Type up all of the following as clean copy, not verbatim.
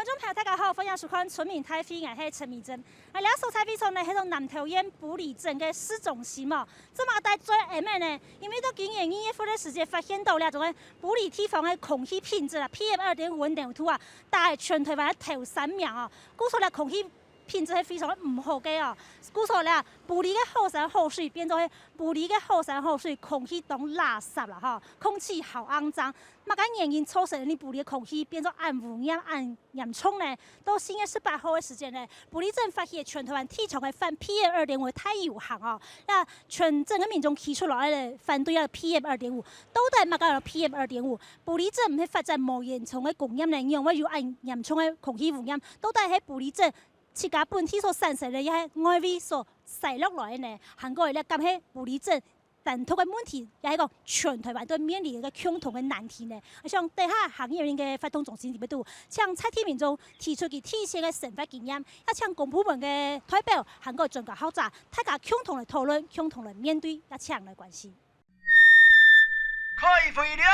观众朋友大家好，欢迎收看《村民太飞》，我是陈美珍。啊，了所采非常呢，迄种南投县埔里镇嘅市中心哦，这么大最下面呢，因为到今年2月份的时间发现到了，种个埔里地方的空气品质啊 ，PM2.5稳定度啊，大概全台湾的头3名哦，故说咧空气品质係非常唔好嘅哦。故說咧，埔里嘅後山後水變做係埔里嘅後山後水，空氣當垃圾啦吼，空氣好骯髒。乜解原因造成你埔里嘅空氣變做暗污染、暗嚴重呢？到4月18號嘅時間呢，埔里鎮發現全台灣體重嘅反 PM2.5太有限哦。那全整個民眾提出來咧反對啊 PM2.5，到底乜解 PM2.5？埔里鎮唔係發展無嚴重嘅工業能源，或有嚴重嘅空氣污染，到底喺埔里鎮？自家本體所產生嘅一些外圍所曬落來嘅呢，韓國咧咁喺埔里鎮但同嘅問題，也係一個全台灣都面臨一個共同嘅難題呢。像地下行業人嘅發動中心入邊度，向在地民眾提出佢提前嘅生活經驗，也向公部門嘅代表、韓國專家學者，大家共同嚟討論、共同嚟面對一場嘅關係。開會了！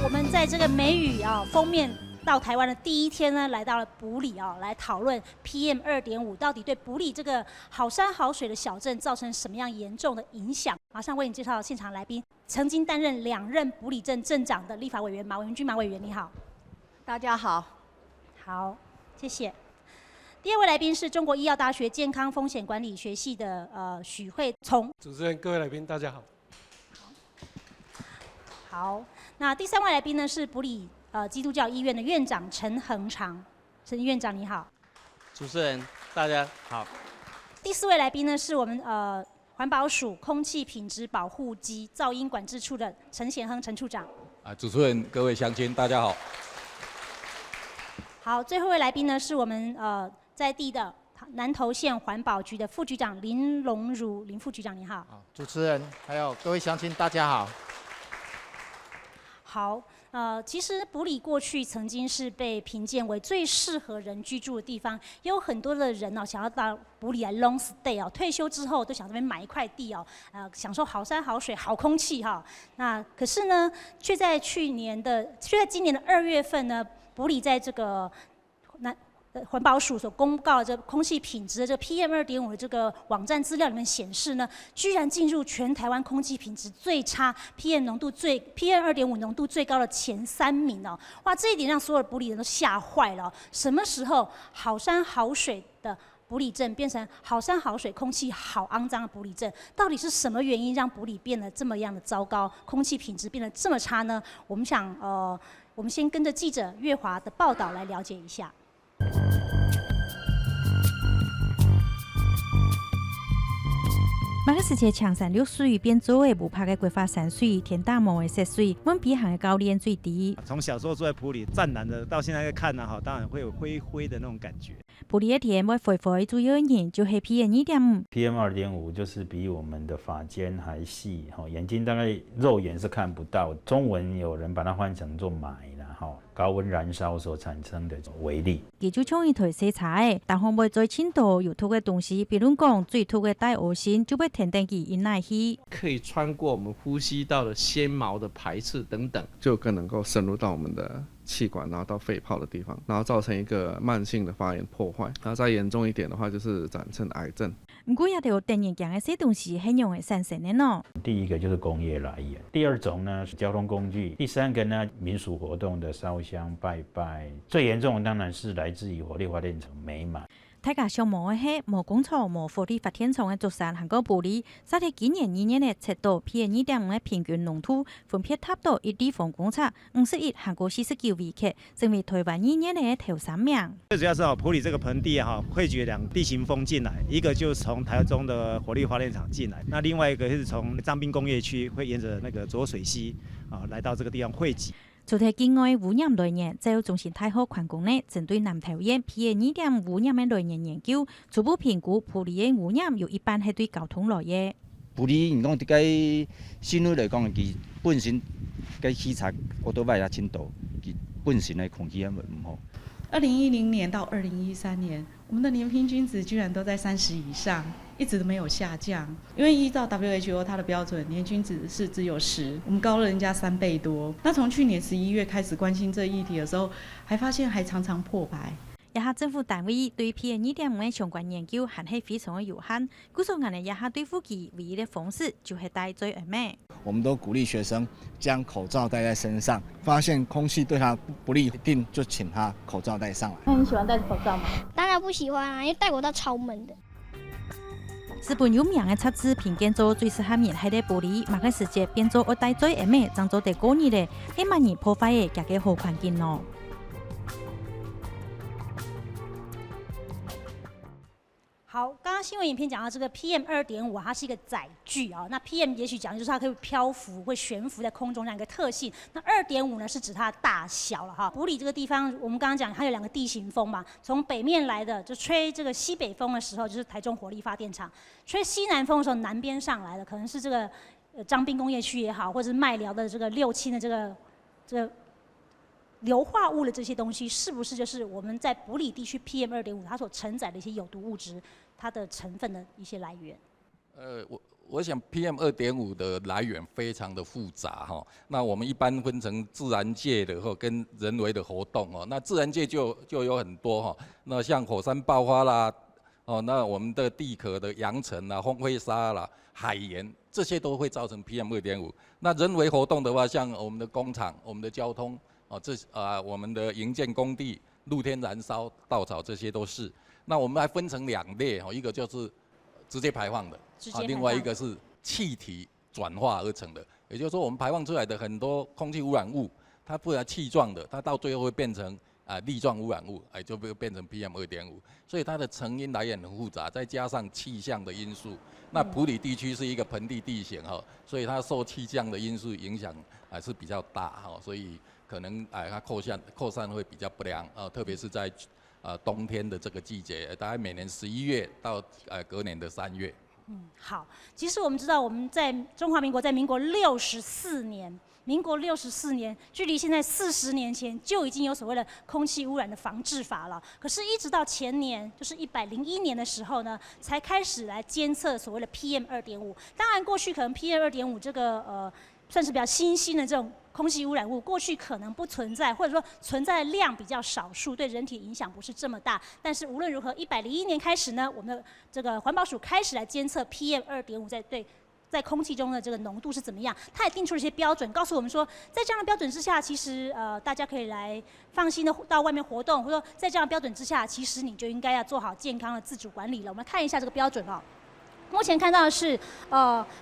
我们在这个梅雨封面到台湾的第一天呢，来到了埔里来讨论 PM2.5到底对埔里这个好山好水的小镇造成什么样严重的影响。马上为你介绍现场来宾，曾经担任2任埔里镇镇长的立法委员马文君马委员，你好。大家好。好，谢谢。第2位来宾是中国医药大学健康风险管理学系的许惠聪。主持人、各位来宾，大家好。好，那第3位来宾呢是埔里基督教医院的院长陈恒长，陈院长你好。主持人大家好。第4位来宾呢是我们环保署空气品质保护及噪音管制处的陈显亨陈处长。主持人各位乡亲大家好。好，最后一位来宾呢是我们在地的南投县环保局的副局长林荣如林副局长你好。主持人还有各位乡亲大家好。好，其实埔里过去曾经是被评鉴为最适合人居住的地方，也有很多的人想要到埔里来 long stay 退休之后都想这边买一块地享受好山好水好空气那可是呢，却在今年的2月份呢，埔里在这个环保署所公告的这空气品质的这个 PM2.5的这个网站资料里面显示呢，居然进入全台湾空气品质最差、PM2.5 浓度最高的前3名哇，这一点让所有的埔里人都吓坏了什么时候好山好水的埔里镇变成好山好水、空气好肮脏的埔里镇？到底是什么原因让埔里变得这么样的糟糕，空气品质变得这么差呢？我们想，我们先跟着记者月华的报道来了解一下。马个世界强山绿水变做的无拍的规划山水，天大毛的溪水，阮比行的高廉最低。从小时候住在埔里，湛蓝的，到现在看当然会有灰灰的那种感觉。埔里的天要恢复主要原因就係 PM2.5。PM2.5就是比我们的发尖还细，眼睛大概肉眼是看不到。中文有人把它换成做霾啦，高温燃烧所产生的微粒。佢就將一台洗茶嘅，但係未再清到有毒嘅東西，比如講最毒嘅大惡性就被填定佢引來去。可以穿過我們呼吸道的纖毛的排斥等等，就更能夠滲入到我們的氣管，然後到肺泡的地方，然後造成一個慢性的發炎破壞，然後再嚴重一點的話，就是長成癌症。唔過也有電源強嘅些東西很容易產生的呢。第一個就是工業來源，第二種呢是交通工具，第三個呢民俗活動的燒香拜拜，最嚴重的當然是來自於火力發電廠沒滿。大家想無嘅係無工廠、無火力發電廠嘅竹山韓國埔里，實係今年2年嘅測到 PM2.5嘅平均濃度分別達到一地方觀察51韓國49微克，成為台灣2年嘅頭3名。最主要是埔里這個盆地匯聚2地形風進來，一個就是從台中的火力發電廠進來，那另外一個是從彰濱工業區會沿着那個濁水溪來到這個地方匯集。除咗境外污染來源，教育中心太學環工呢，針對南投縣 PM2.5污染嘅來源研究，初步評估埔里嘅污染有一半係對交通來源。不哩，你讲伫个新闻来讲，其本身个器材我都摆下深度，其本身的空气也唔好。2010年到2013年，我们的年平均值居然都在30以上，一直都没有下降。因为依照 WHO 它的标准，年均值是只有10，我们高了人家3倍多。那从去年11月开始关心这议题的时候，还发现还常常破百。也下政府单位对 PM2.5 的相关研究还是非常的有限，故所我哋也下对付其唯一的方式就是戴最耳麦。我们都鼓励学生将口罩戴在身上，发现空气对他不利，一定就请他口罩戴上来。那你喜欢戴口罩吗？当然不喜欢啊，因为戴口罩超闷的。日本有名的杂志评鉴做最适合面系的玻璃，某个时节变做戴最耳麦，当做第过年咧，希望你破坏嘅个好环境咯。好，刚刚新闻影片讲到这个 PM2.5，它是一个载具啊。那 PM 也许讲就是它可以漂浮、会悬浮在空中这样一个特性。那2.5呢是指它的大小了哈。埔里这个地方，我们刚刚讲它有2个地形风嘛，从北面来的就吹这个西北风的时候，就是台中火力发电厂；吹西南风的时候，南边上来的可能是这个彰滨工业区也好，或者是麦寮的这个6轻的这个硫化物的这些东西，是不是就是我们在埔里地区 PM2.5它所承载的一些有毒物质，它的成分的一些来源？我想 PM2.5 的来源非常的复杂哈。那我们一般分成自然界的跟人为的活动哦。那自然界就有很多哈。那像火山爆发啦，哦，那我们的地壳的扬尘啦、风灰沙啦、海盐，这些都会造成 PM2.5。那人为活动的话，像我们的工厂、我们的交通。我们的营建工地、露天燃烧、稻草，这些都是。那我们还分成2类一个就是直接排放的，另外一个是气体转化而成的。也就是说，我们排放出来的很多空气污染物，它不然气状的，它到最后会变成粒状污染物，就会变成 PM2.5。所以它的成因来源很复杂，再加上气象的因素。那埔里地区是一个盆地地形所以它受气象的因素影响还是比较大所以可能它扩散会比较不良特别是在冬天的这个季节，大概每年11月到隔年的3月。好，其实我们知道我们在中华民国在民国64年，距离现在40年前就已经有所谓的空气污染的防治法了。可是，一直到前年，就是101年的时候呢，才开始来监测所谓的 PM2.5。当然，过去可能 PM2.5这个算是比较新兴的这种空气污染物，过去可能不存在，或者说存在的量比较少数，对人体影响不是这么大。但是无论如何，101年开始呢，我们的这个环保署开始来监测 PM2.5在空气中的这个浓度是怎么样，它也定出了一些标准，告诉我们说，在这样的标准之下，其实大家可以来放心的到外面活动，或者说在这样的标准之下，其实你就应该要做好健康的自主管理了。我们来看一下这个标准哦。目前看到的是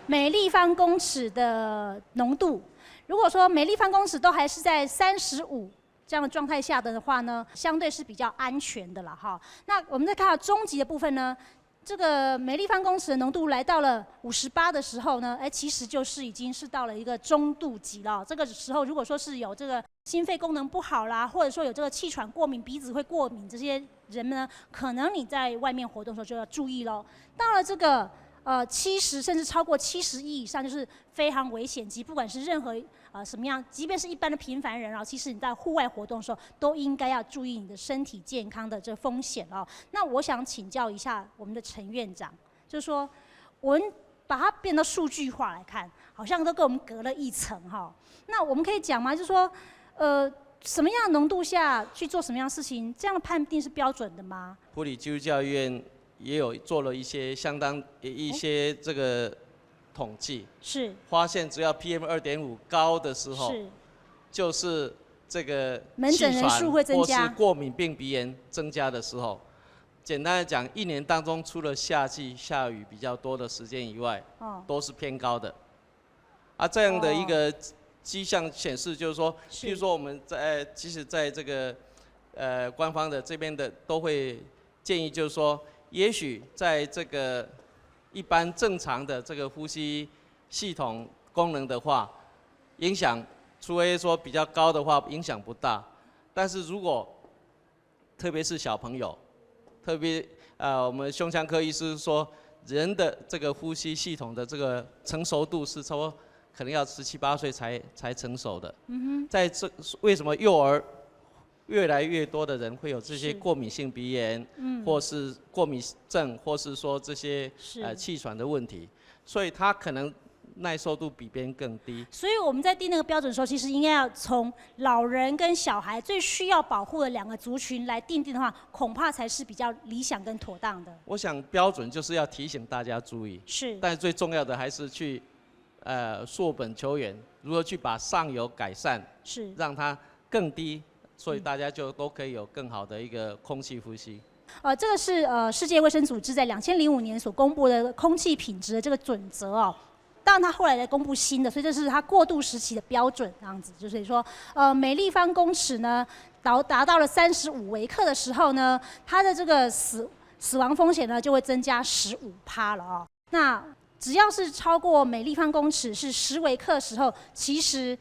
每立方公尺的浓度，如果说每立方公尺都还是在35这样的状态下的话呢，相对是比较安全的了哈。那我们再看到中级的部分呢。这个每立方公尺的浓度来到了58的时候呢，其实就是已经是到了一个中度级了。这个时候，如果说是有这个心肺功能不好啦，或者说有这个气喘过敏、鼻子会过敏这些人呢，可能你在外面活动的时候就要注意咯。到了这个70甚至超过71以上，就是非常危险级，不管是任何什么样，即便是一般的平凡人其实你在户外活动的时候，都应该要注意你的身体健康的这个风险哦。那我想请教一下我们的陈院长，就是说，我们把它变到数据化来看，好像都跟我们隔了一层哈。那我们可以讲吗？就是说，什么样的浓度下去做什么样的事情，这样的判定是标准的吗？埔里基督教医院也有做了一些一些这个统计，是发现只要 PM2.5 高的时候，就是这个门诊人数会增加，或是过敏性鼻炎增加的时候。简单的讲，一年当中除了夏季下雨比较多的时间以外，都是偏高的。这样的一个迹象显示，就是说，譬如说我们即使在这个官方的这边的都会建议，就是说，也许在这个一般正常的这个呼吸系统功能的话，影响除非说比较高的话，影响不大。但是如果特别是小朋友，特别我们胸腔科医师说，人的这个呼吸系统的这个成熟度是差不多可能要17、18岁才成熟的。在这为什么幼儿越来越多的人会有这些过敏性鼻炎，或是过敏症，或是说这些气喘的问题，所以他可能耐受度比别人更低。所以我们在定那个标准的时候，其实应该要从老人跟小孩最需要保护的2个族群来定的话，恐怕才是比较理想跟妥当的。我想标准就是要提醒大家注意，但是最重要的还是去溯本求源，如何去把上游改善，让它更低。所以大家就都可以有更好的一个空气呼吸。这个是世界卫生组织在2005年所公布的空气品质的这个准则哦。当然，它后来在公布新的，所以这是它过渡时期的标准，这样子。就是说，每立方公尺呢，达到了35微克的时候呢，它的这个死亡风险呢就会增加15%了哦。那只要是超过每立方公尺是10微克的时候，其实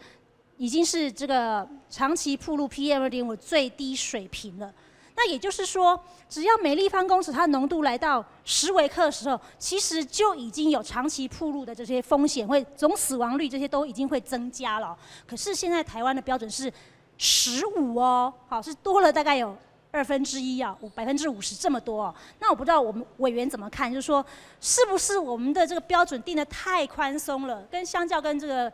已经是这个长期暴露 PM2.5 最低水平了。那也就是说，只要每立方公尺它的浓度来到10微克的时候，其实就已经有长期暴露的这些风险，总死亡率这些都已经会增加了。可是现在台湾的标准是15哦，好，是多了大概有1/2啊，50%这么多哦。那我不知道我们委员怎么看，就是说是不是我们的这个标准定得太宽松了，相较跟这个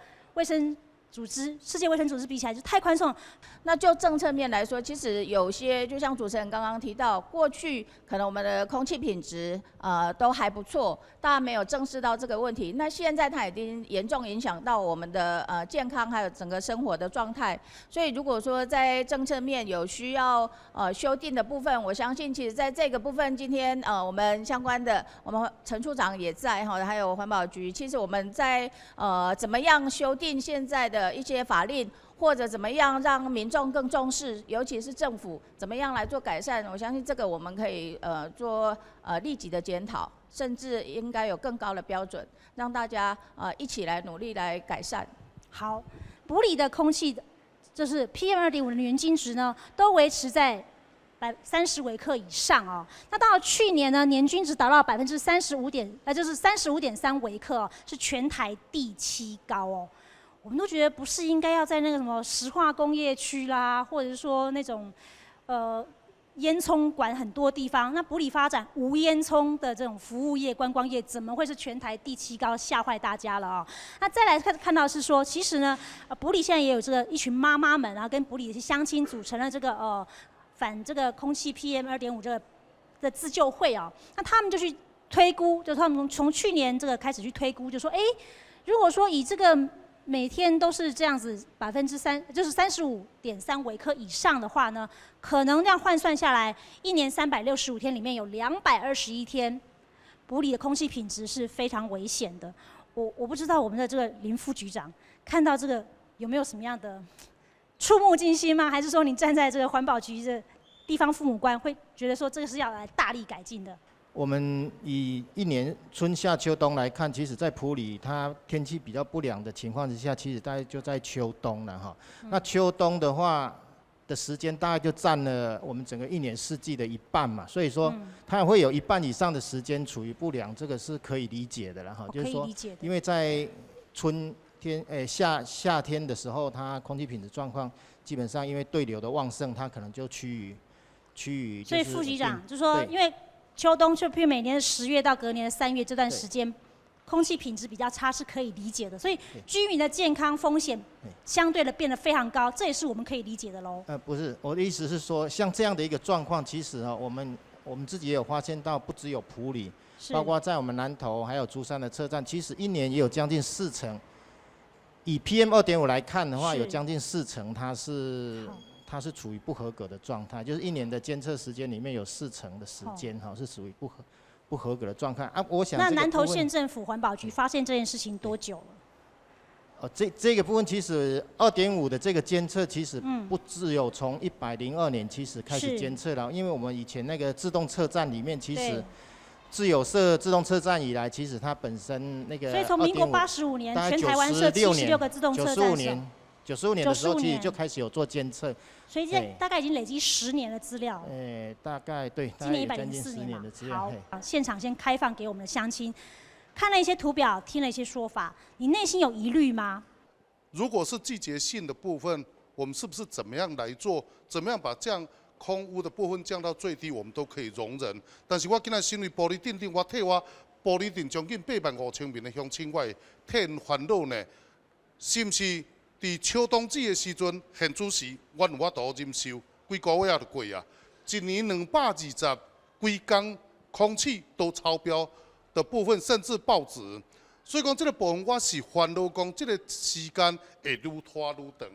世界卫生组织比起来就太宽松了。那就政策面来说，其实有些就像主持人刚刚提到，过去可能我们的空气品质都还不错，大家没有正视到这个问题。那现在它已经严重影响到我们的健康还有整个生活的状态。所以如果说在政策面有需要修订的部分，我相信其实在这个部分，今天我们相关的我们陈处长也在哈，还有环保局，其实我们在怎么样修订现在的一些法令，或者怎么样让民众更重视，尤其是政府怎么样来做改善，我相信这个我们可以做立即的检讨，甚至应该有更高的标准，让大家一起来努力来改善。好，埔里的空气就是 PM2.5 的年均值呢，都维持在30微克以上哦。那到了去年呢，年均值达到35.，就是35.3微克哦，是全台第7高哦。我们都觉得不是应该要在那个什么石化工业区啦，或者是说那种烟囱管很多地方，那埔里发展无烟囱的这种服务业、观光业，怎么会是全台第7高？吓坏大家了哦。那再来看到是说，其实呢，埔里现在也有这个一群妈妈们，然后跟埔里的乡亲组成了这个反这个空气 PM2.5 这个的自救会哦。那他们就去推估，就是他们从去年这个开始去推估，就说，如果说以这个每天都是这样子3%，就是35.3微克以上的话呢，可能这样换算下来，一年365天里面有221天，埔里的空气品质是非常危险的。我不知道我们的这个林副局长看到这个有没有什么样的触目惊心吗？还是说你站在这个环保局的地方父母官，会觉得说这个是要来大力改进的？我们以一年春夏秋冬来看，其实在埔里它天气比较不良的情况之下，其实大概就在秋冬了哈。那秋冬的话的时间大概就占了我们整个一年四季的一半嘛，所以说它也会有一半以上的时间处于不良，这个是可以理解的了哈。就是说，因为在春天夏天的时候，它空气品质状况基本上因为对流的旺盛，它可能就趋于。所以副局长就说，因为秋冬就譬如每年10月到隔年的3月这段时间，空气品质比较差是可以理解的，所以居民的健康风险相对的变得非常高，这也是我们可以理解的喽。不是，我的意思是说，像这样的一个状况，其实我们自己也有发现到，不只有埔里，包括在我们南投还有竹山的车站，其实一年也有将近40%。以 PM2.5 来看的话，有将近40%它是处于不合格的状态，就是一年的监测时间里面有40%的时间是属于不合格的状态啊。我想那南投县政府环保局发现这件事情多久了？这个部分其实2.5的这个监测其实不只有从102年其实开始监测了，因为我们以前那个自动车站里面其实自有设自动车站以来，其实它本身那个，所以从民国85年全台湾设76个自动车站， 95年的时候， 95其年实就开始有做监测。所以这大概已经累积10年的资料。大概对，大今年概有将近104 10年的资料。好，现场先开放给我们的乡亲，看了一些图表，听了一些说法，你内心有疑虑吗？如果是季节性的部分，我们是不是怎么样来做？怎么样把这样空污的部分降到最低，我们都可以容忍。但是我今仔身为玻璃顶，我替我玻璃顶将近85000名的乡亲，我会替因烦恼呢，是不是？伫秋冬季的时阵，现主时我有法度忍受，几个月就过啊。一年220几天空气都超标的部分，甚至爆值。所以讲，这个部分我是烦恼，讲这个时间会愈拖愈长。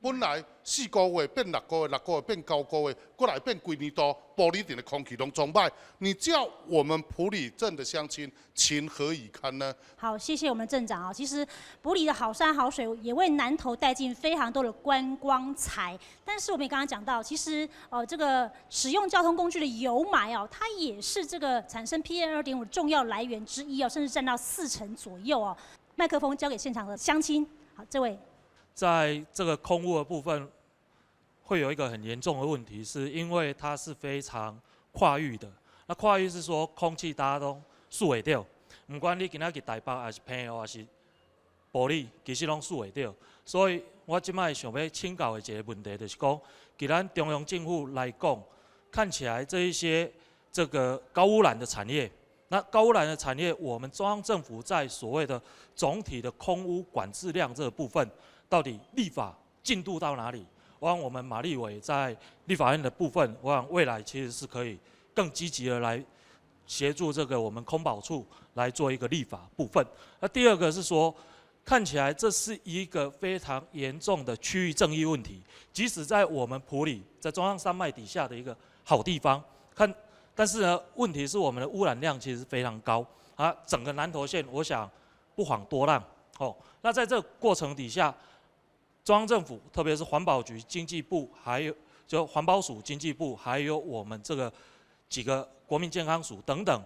本来4个月变6个月，6个月变9个月，过来变规年度，玻璃顶的空气拢总歹。你叫我们埔里镇的乡亲情何以堪呢？好，谢谢我们镇长啊。其实埔里的好山好水也为南投带进非常多的观光财。但是我们也刚刚讲到，其实这个使用交通工具的油霾哦，它也是这个产生 PM2.5 重要来源之一哦，甚至占到40%左右哦。麦克风交给现场的乡亲，好，这位。在这个空污的部分，会有一个很严重的问题，是因为它是非常跨域的。那跨域是说空气大家都数会到，不管你今仔去台北还是澎湖还是埔里，其实拢数会到。所以我即摆想要请教的一个问题，就是讲，给咱中央政府来讲，看起来这一些这个高污染的产业，那高污染的产业，我们中央政府在所谓的总体的空污管制量这个部分，到底立法进度到哪里？我想我们马立委在立法院的部分，我想未来其实是可以更积极的来协助这个我们空保处来做一个立法部分。那第二个是说，看起来这是一个非常严重的区域正义问题，即使在我们埔里，在中央山脉底下的一个好地方，但是呢，问题是我们的污染量其实非常高啊，整个南投县我想不遑多让哦。那在这个过程底下，中央政府，特别是环保局、经济部，还有就环保署、经济部，还有我们这个几个国民健康署等等，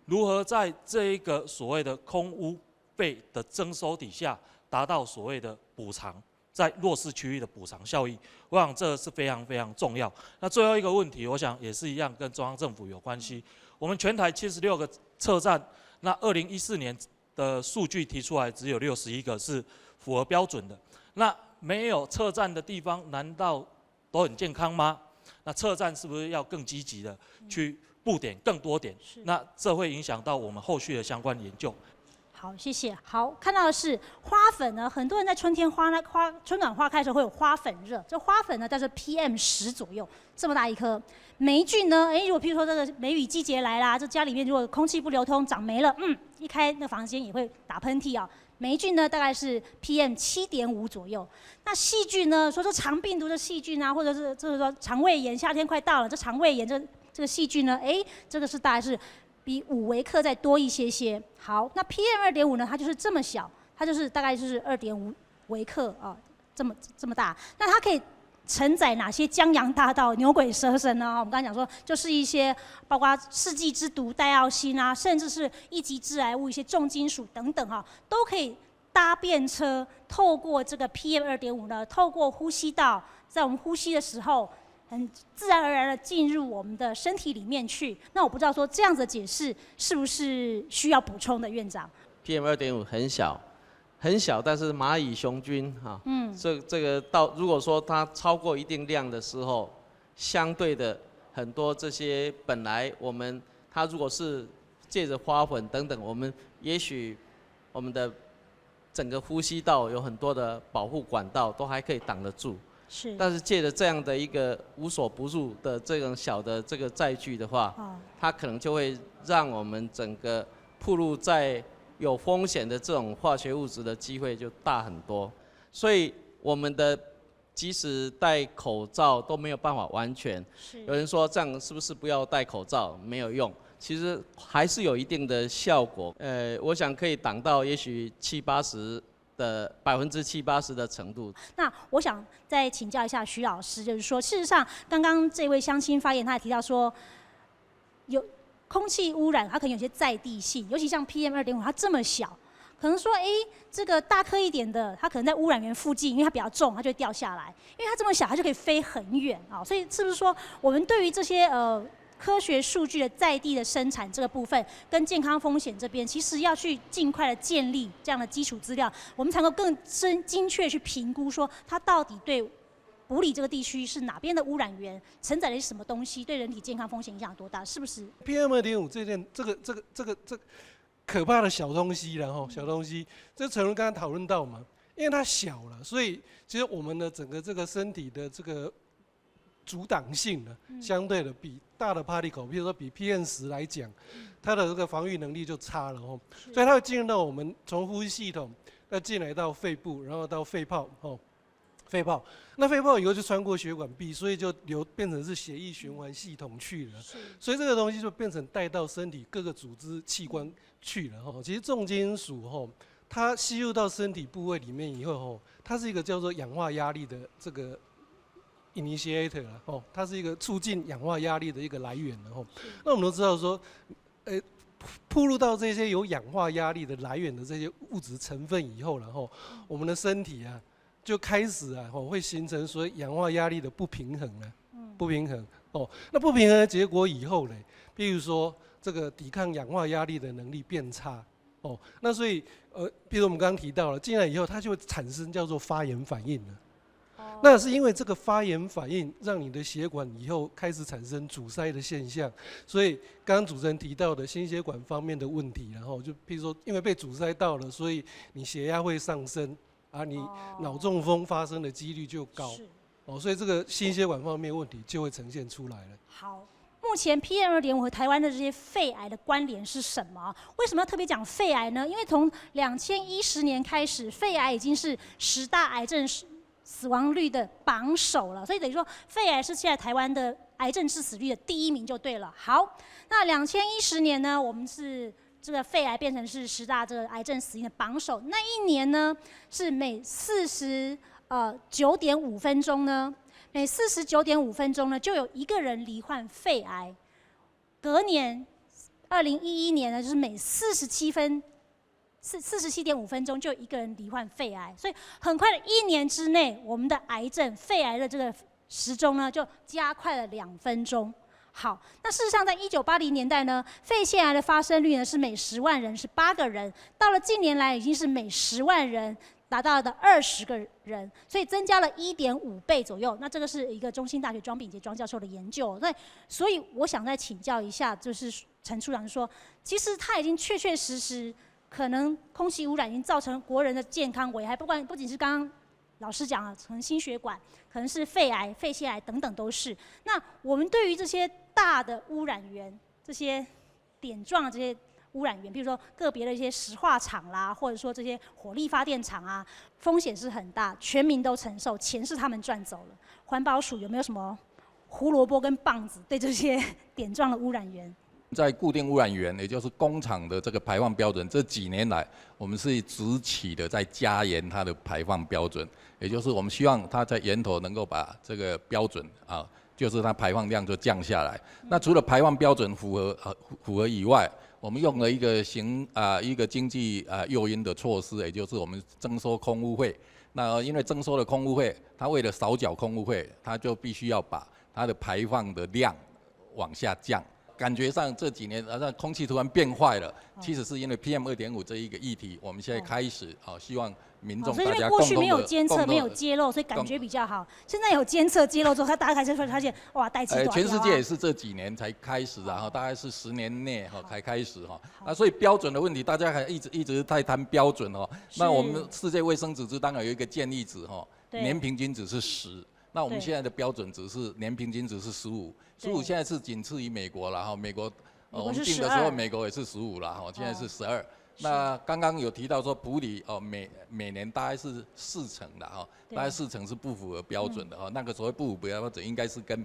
如何在这一个所谓的空污费的征收底下，达到所谓的补偿，在弱势区域的补偿效益，我想这是非常非常重要。那最后一个问题，我想也是一样，跟中央政府有关系。我们全台76个测站，那2014年的数据提出来，只有61个是符合标准的。那没有测站的地方，难道都很健康吗？那测站是不是要更积极的去布点更多点？那这会影响到我们后续的相关研究。好，谢谢。好，看到的是花粉呢，很多人在春天春暖花开的时候会有花粉热，这花粉呢大概是 PM10左右，这么大一颗。霉菌呢，如果譬如说这个梅雨季节来啦，这家里面如果空气不流通，长霉了，一开那房间也会打喷嚏啊。霉菌呢大概是 PM7.5左右。那细菌呢，说肠病毒的细菌啊，或者是就是说肠胃炎，夏天快到了，这肠胃炎这个细菌呢，这个是大概是比5微克再多一些些。好，那 PM2.5呢，它就是这么小，它就是大概就是2.5微克啊，这么大。那它可以承载哪些江洋大盗、牛鬼蛇神呢？我们刚才讲说，就是一些包括世纪之毒戴奥辛啊，甚至是一级致癌物、一些重金属等等哈，都可以搭便车，透过这个 PM2.5呢，透过呼吸道，在我们呼吸的时候，很自然而然的进入我们的身体里面去。那我不知道说这样子的解释是不是需要补充的，院长 ？PM2.5 很小。很小，但是蚂蚁、雄菌哈，这个如果说它超过一定量的时候，相对的很多这些本来它如果是借着花粉等等，也许我们的整个呼吸道有很多的保护管道都还可以挡得住，是。但是借着这样的一个无所不入的这种小的这个载具的话，它可能就会让我们整个暴露在有风险的这种化学物质的机会就大很多，所以我们即使戴口罩都没有办法完全。有人说这样是不是不要戴口罩？没有用，其实还是有一定的效果。我想可以挡到也许70-80%的70-80%的程度。那我想再请教一下徐老师，就是说，事实上刚刚这位乡亲发言，他也提到说有空气污染，它可能有些在地性，尤其像 PM2.5，它这么小，可能说，这个大颗一点的，它可能在污染源附近，因为它比较重，它就会掉下来；因为它这么小，它就可以飞很远啊。所以是不是说，我们对于这些科学数据的在地的生产这个部分，跟健康风险这边，其实要去尽快的建立这样的基础资料，我们才能够更精确去评估说它到底对埔里这个地区是哪边的污染源，承载的是什么东西，对人体健康风险影响多大，是不是 ？PM2.5这个可怕的小东西，然后小东西，这陈伦刚刚讨论到嘛，因为它小了，所以其实我们的整个这个身体的这个阻挡性呢，相对的比大的 particle， 比如说比 PM10来讲，它的这个防御能力就差了哦，所以它会进入到我们从呼吸系统，再进来到肺部，然后到肺泡哦。肺泡，那肺泡以后就穿过血管壁，所以就变成是血液循环系统去了，所以这个东西就变成带到身体各个组织器官去了哈。其实重金属哈，它吸入到身体部位里面以后哈，它是一个叫做氧化压力的这个 initiator 啦哦，它是一个促进氧化压力的一个来源的哈。那我们都知道说，暴露到这些有氧化压力的来源的这些物质成分以后，然后我们的身体啊。就开始会形成所谓氧化压力的不平衡了，不平衡哦。那不平衡的结果以后呢，譬如说这个抵抗氧化压力的能力变差哦。那所以譬如我们刚刚提到了，进来以后它就会产生叫做发炎反应了。那是因为这个发炎反应让你的血管以后开始产生阻塞的现象，所以刚刚主持人提到的心血管方面的问题，然后就譬如说因为被阻塞到了，所以你血压会上升。你脑中风发生的几率就高，所以这个心血管方面问题就会呈现出来了。好，目前 PM2.5和台湾的这些肺癌的关联是什么？为什么要特别讲肺癌呢？因为从2010年开始，肺癌已经是10大癌症死亡率的榜首了，所以等于说肺癌是现在台湾的癌症致死率的第1名就对了。好，那2010年呢，我们是这个肺癌变成是10大这个癌症死因的榜首，那一年呢是每49.5分钟呢，每49.5分钟呢就有1个人罹患肺癌。隔年2011年呢，就是每47.5分钟就有1个人罹患肺癌，所以很快的1年之内，我们的癌症肺癌的这个时钟呢就加快了2分钟。好，那事实上，在1980年代呢，肺腺癌的发生率呢是每10万人是8个人，到了近年来已经是每10万人达到了20个人，所以增加了1.5倍左右。那这个是一个中兴大学庄秉杰庄教授的研究。那所以我想再请教一下，就是陈处长说，其实他已经确实可能空气污染已经造成国人的健康危害，不仅是刚刚老师讲了，可能心血管，可能是肺癌、肺腺癌等等都是。那我们对于这些大的污染源，这些点状的这些污染源，比如说个别的一些石化厂啦，或者说这些火力发电厂啊，风险是很大，全民都承受，钱是他们赚走了。环保署有没有什么胡萝卜跟棒子对这些点状的污染源？在固定污染源，也就是工厂的这个排放标准，这几年来我们是直起的在加严它的排放标准，也就是我们希望它在源头能够把这个标准就是它排放量就降下来。那除了排放标准符合以外，我们用了一个经济诱因的措施，也就是我们征收空污费。那因为征收了空污费，它为了少缴空污费，它就必须要把它的排放的量往下降。感觉上这几年空气突然变坏了，其实是因为 PM2.5这一个议题，我们现在开始希望民众大家共同的。所以因为过去没有监测、没有揭露，所以感觉比较好。现在有监测、揭露之后，大家开始会发现，哇，代际短。全世界也是这几年才开始，然后大概是10年内才开始所以标准的问题，大家还一直在谈标准那我们世界卫生组织当然有一个建议值年平均值是10。那我们现在的标准值是年平均值是15现在是仅次于美国了美国我们定的时候美国也是15了现在是12。那刚刚有提到说埔里每年大概是40%的大概40%是不符合标准的那个所谓不符合标准应该是跟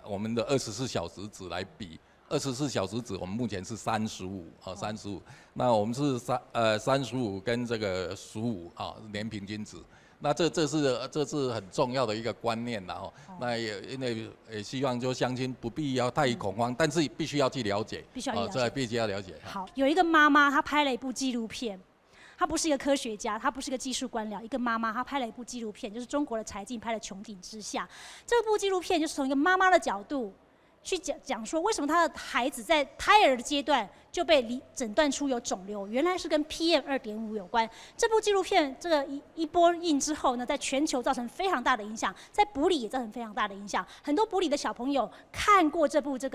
我们的24小时值来比。24小时值我们目前是35那我们是35跟这个15年平均值。那这是很重要的一个观念那因为也希望就乡亲不必要太恐慌，但是必须要去了解，这必须要了解。好，有一个妈妈她拍了一部纪录片，他不是一个科学家，他不是一个技术官僚，一个妈妈，她拍了一部纪录片，就是中国的柴静拍的《穹顶之下》。这部纪录片就是从一个妈妈的角度去讲说，为什么她的孩子在胎儿的阶段就被诊断出有肿瘤，原来是跟 PM2.5 有关。这部纪录片这个一播映之后呢，在全球造成非常大的影响，在埔里也造成非常大的影响。很多埔里的小朋友看过这部在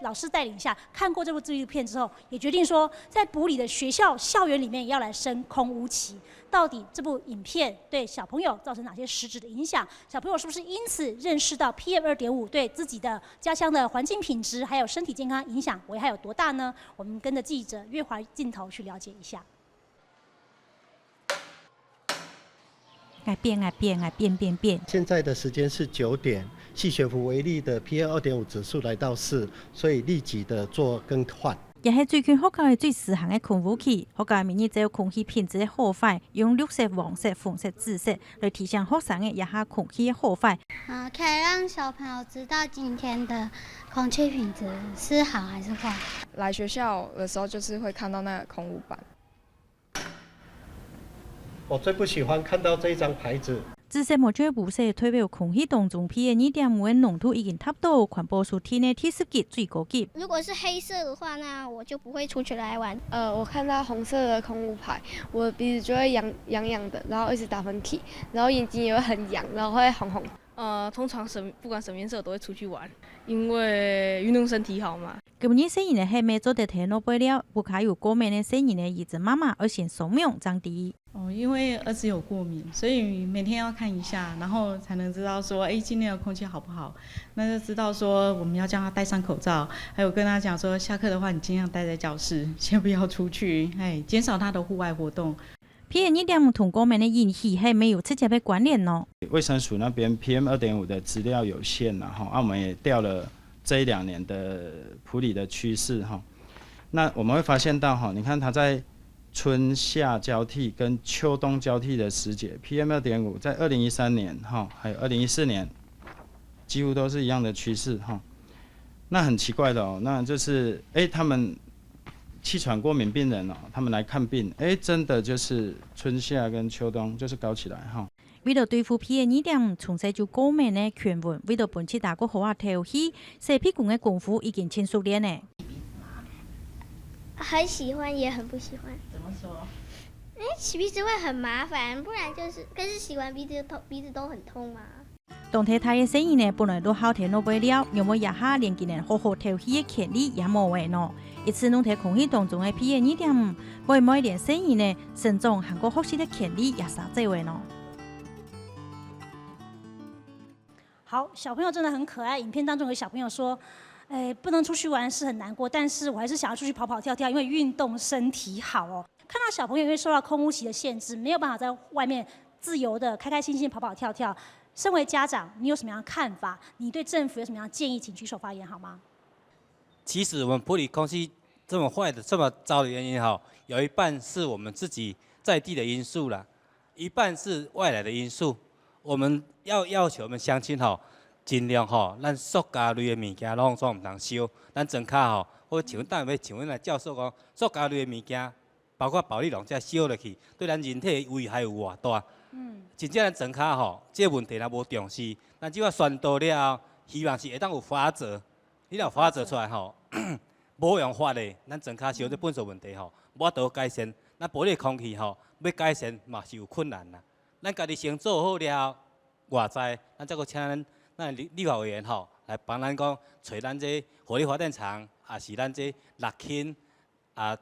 老师带领下看过这部纪录片之后，也决定说，在埔里的学校校园里面也要来升空屋期。到底这部影片对小朋友造成哪些实质的影响？小朋友是不是因此认识到 PM2.5 对自己的家乡的环境品质还有身体健康影响危害有多大呢？我们跟着记者月华镜头去了解一下。变。现在的时间是9点，细悬浮微粒的 PM2.5 指数来到4，所以立即的做更换。也是最近学校的最时行的空污器，学校明年只有空气品质的好坏，用绿色、黄色、粉色、紫色来提醒学生的也下空气的好坏。可以让小朋友知道今天的空气品质是好还是坏。来学校的时候就是会看到那个空污板。我最不喜欢看到这一张牌子。紫色墨水雾色代表空气当中 PM2.5 的浓度已经达到环保署天的70级最高级。如果是黑色的话，那我就不会出去来玩。我看到红色的空污牌，我的鼻子就会痒痒的，然后一直打喷嚏，然后眼睛也会很痒，然后会红红。通常不管什么颜色我都会出去玩，因为运动身体好嘛。今年新年的黑妹做的天诺贝了，不还有过敏的新年的儿子妈妈而先扫描降低。因为儿子有过敏，所以每天要看一下，然后才能知道说，今天的空气好不好？那就知道说我们要叫他戴上口罩，还有跟他讲说，下课的话你尽量待在教室，先不要出去，减少他的户外活动。PM2.5同过敏的引起还没有直接的关联哦。卫生署那边 PM2.5 的资料有限啦，我们也调了这1-2年的埔里的趋势哈。那我们会发现到你看它在春夏交替跟秋冬交替的时节 ，PM2.5 在2013年还有2014年几乎都是一样的趋势哈。那很奇怪的那就是他们气喘过敏病人他们来看病，真的就是春夏跟秋冬就是高起来哈。为了对付 PM2.5 从小就过敏的传闻，为了本次大家好好调戏，洗屁股的功夫已经成熟练呢。很喜欢也很不喜欢。怎么说？洗鼻子会很麻烦，不然可是洗完鼻子都很痛嘛。当太太的生意呢，本来都好听到不了，因为一下连今年好好调戏的权利也冇为喏。一次弄在空气当中的 PM2.5，为每连生意呢，慎重韩国学习的权利也少这位喏。好，小朋友真的很可爱。影片当中有小朋友说，不能出去玩是很难过，但是我还是想要出去跑跑跳跳，因为运动身体好哦。看到小朋友因为受到空污期的限制，没有办法在外面自由的、开开心心跑跑跳跳。身为家长，你有什么样的看法？你对政府有什么样的建议？请举手发言好吗？其实我们埔里空气这么坏的、这么糟的原因有一半是我们自己在地的因素啦，一半是外来的因素。我们要求我们乡亲尽量咱塑胶类的物件拢总唔通烧，咱庄脚或像等下要像阮来教授讲，塑胶类的物件，包括保丽龙这烧落去，对咱人体的危害有偌大？真正咱庄脚这个问题若无重视，咱即个宣导了后，希望是会当有法则。你若有法则出来无用法的，咱庄脚烧这本数问题无法度改善。咱埔里空气要改善嘛是有困难啦。咱家己先做好了，外在咱再搁请咱立法委员来帮咱讲，找咱这火力发电厂，也是咱这六轻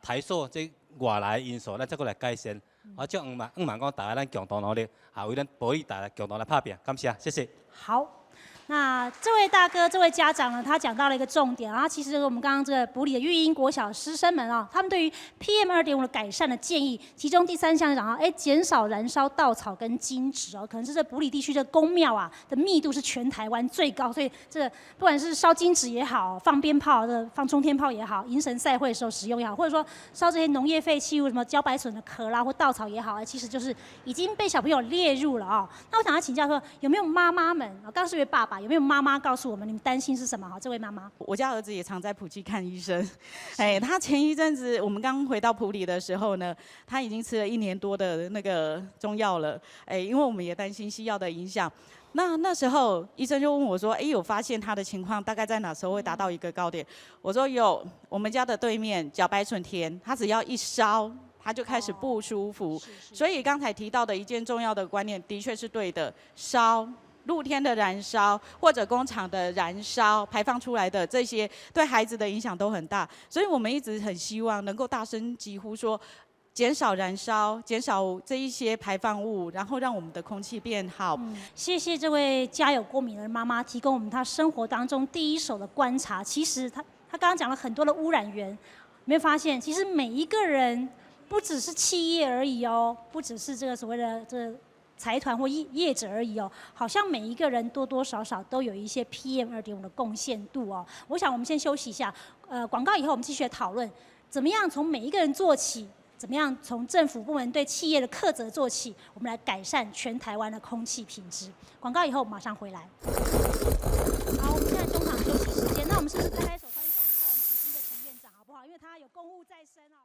台塑这外来因素，咱再搁来改善。我祝望讲大家咱共同努力，为咱埔里大家共同来打拼，感谢，谢谢。好。那这位大哥，这位家长呢，他讲到了一个重点啊。其实我们刚刚这个埔里的育英国小师生们他们对于 PM2.5 的改善的建议，其中第3项讲到，减少燃烧稻草跟金纸可能是这埔里地区的公庙的密度是全台湾最高，所以这个不管是烧金纸也好，放鞭炮放冲天炮也好，迎神赛会的时候使用也好，或者说烧这些农业废弃物，什么茭白笋的壳啦或稻草也好，其实就是已经被小朋友列入了那我想要请教说，有没有妈妈们，刚刚是位爸爸？有没有妈妈告诉我们你们担心是什么？好，这位妈妈。我家儿子也常在埔基看医生，他前一阵子我们刚回到埔里的时候呢，他已经吃了1年多的那个中药了，因为我们也担心西药的影响。那时候医生就问我说：“有发现他的情况大概在哪时候会达到一个高点？”我说：“有，我们家的对面茭白醇田，他只要一烧，他就开始不舒服。所以刚才提到的一件重要的观念，的确是对的，烧。露天的燃烧或者工厂的燃烧排放出来的这些，对孩子的影响都很大。所以我们一直很希望能够大声疾呼说，减少燃烧，减少这一些排放物，然后让我们的空气变好。谢谢这位家有过敏的妈妈提供我们她生活当中第一手的观察。其实她刚刚讲了很多的污染源，没有发现其实每一个人不只是企业而已哦，不只是这个所谓的这个财团或业者而已哦，好像每一个人多多少少都有一些 PM2.5的贡献度哦。我想我们先休息一下，广告以后我们继续来讨论，怎么样从每一个人做起，怎么样从政府部门对企业的课责做起，我们来改善全台湾的空气品质。广告以后马上回来。好，我们现在中场休息时间，那我们是不是拍拍手欢送一下我们普京的陈院长好不好？因为他有公务在身哦。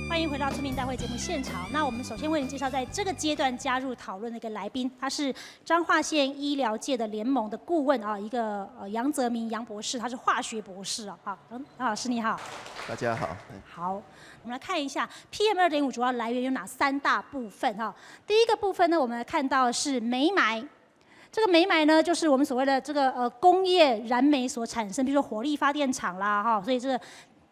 欢迎回到村民大会节目现场。那我们首先为您介绍，在这个阶段加入讨论的一个来宾，他是彰化县医疗界的联盟的顾问啊，一个杨泽民杨博士，他是化学博士啊。好，杨老师你好。大家好。好，我们来看一下 PM2.5主要来源有哪3大部分哈。第一个部分呢，我们来看到是煤霾。这个煤霾呢，就是我们所谓的这个工业燃煤所产生，比如说火力发电厂啦哈，所以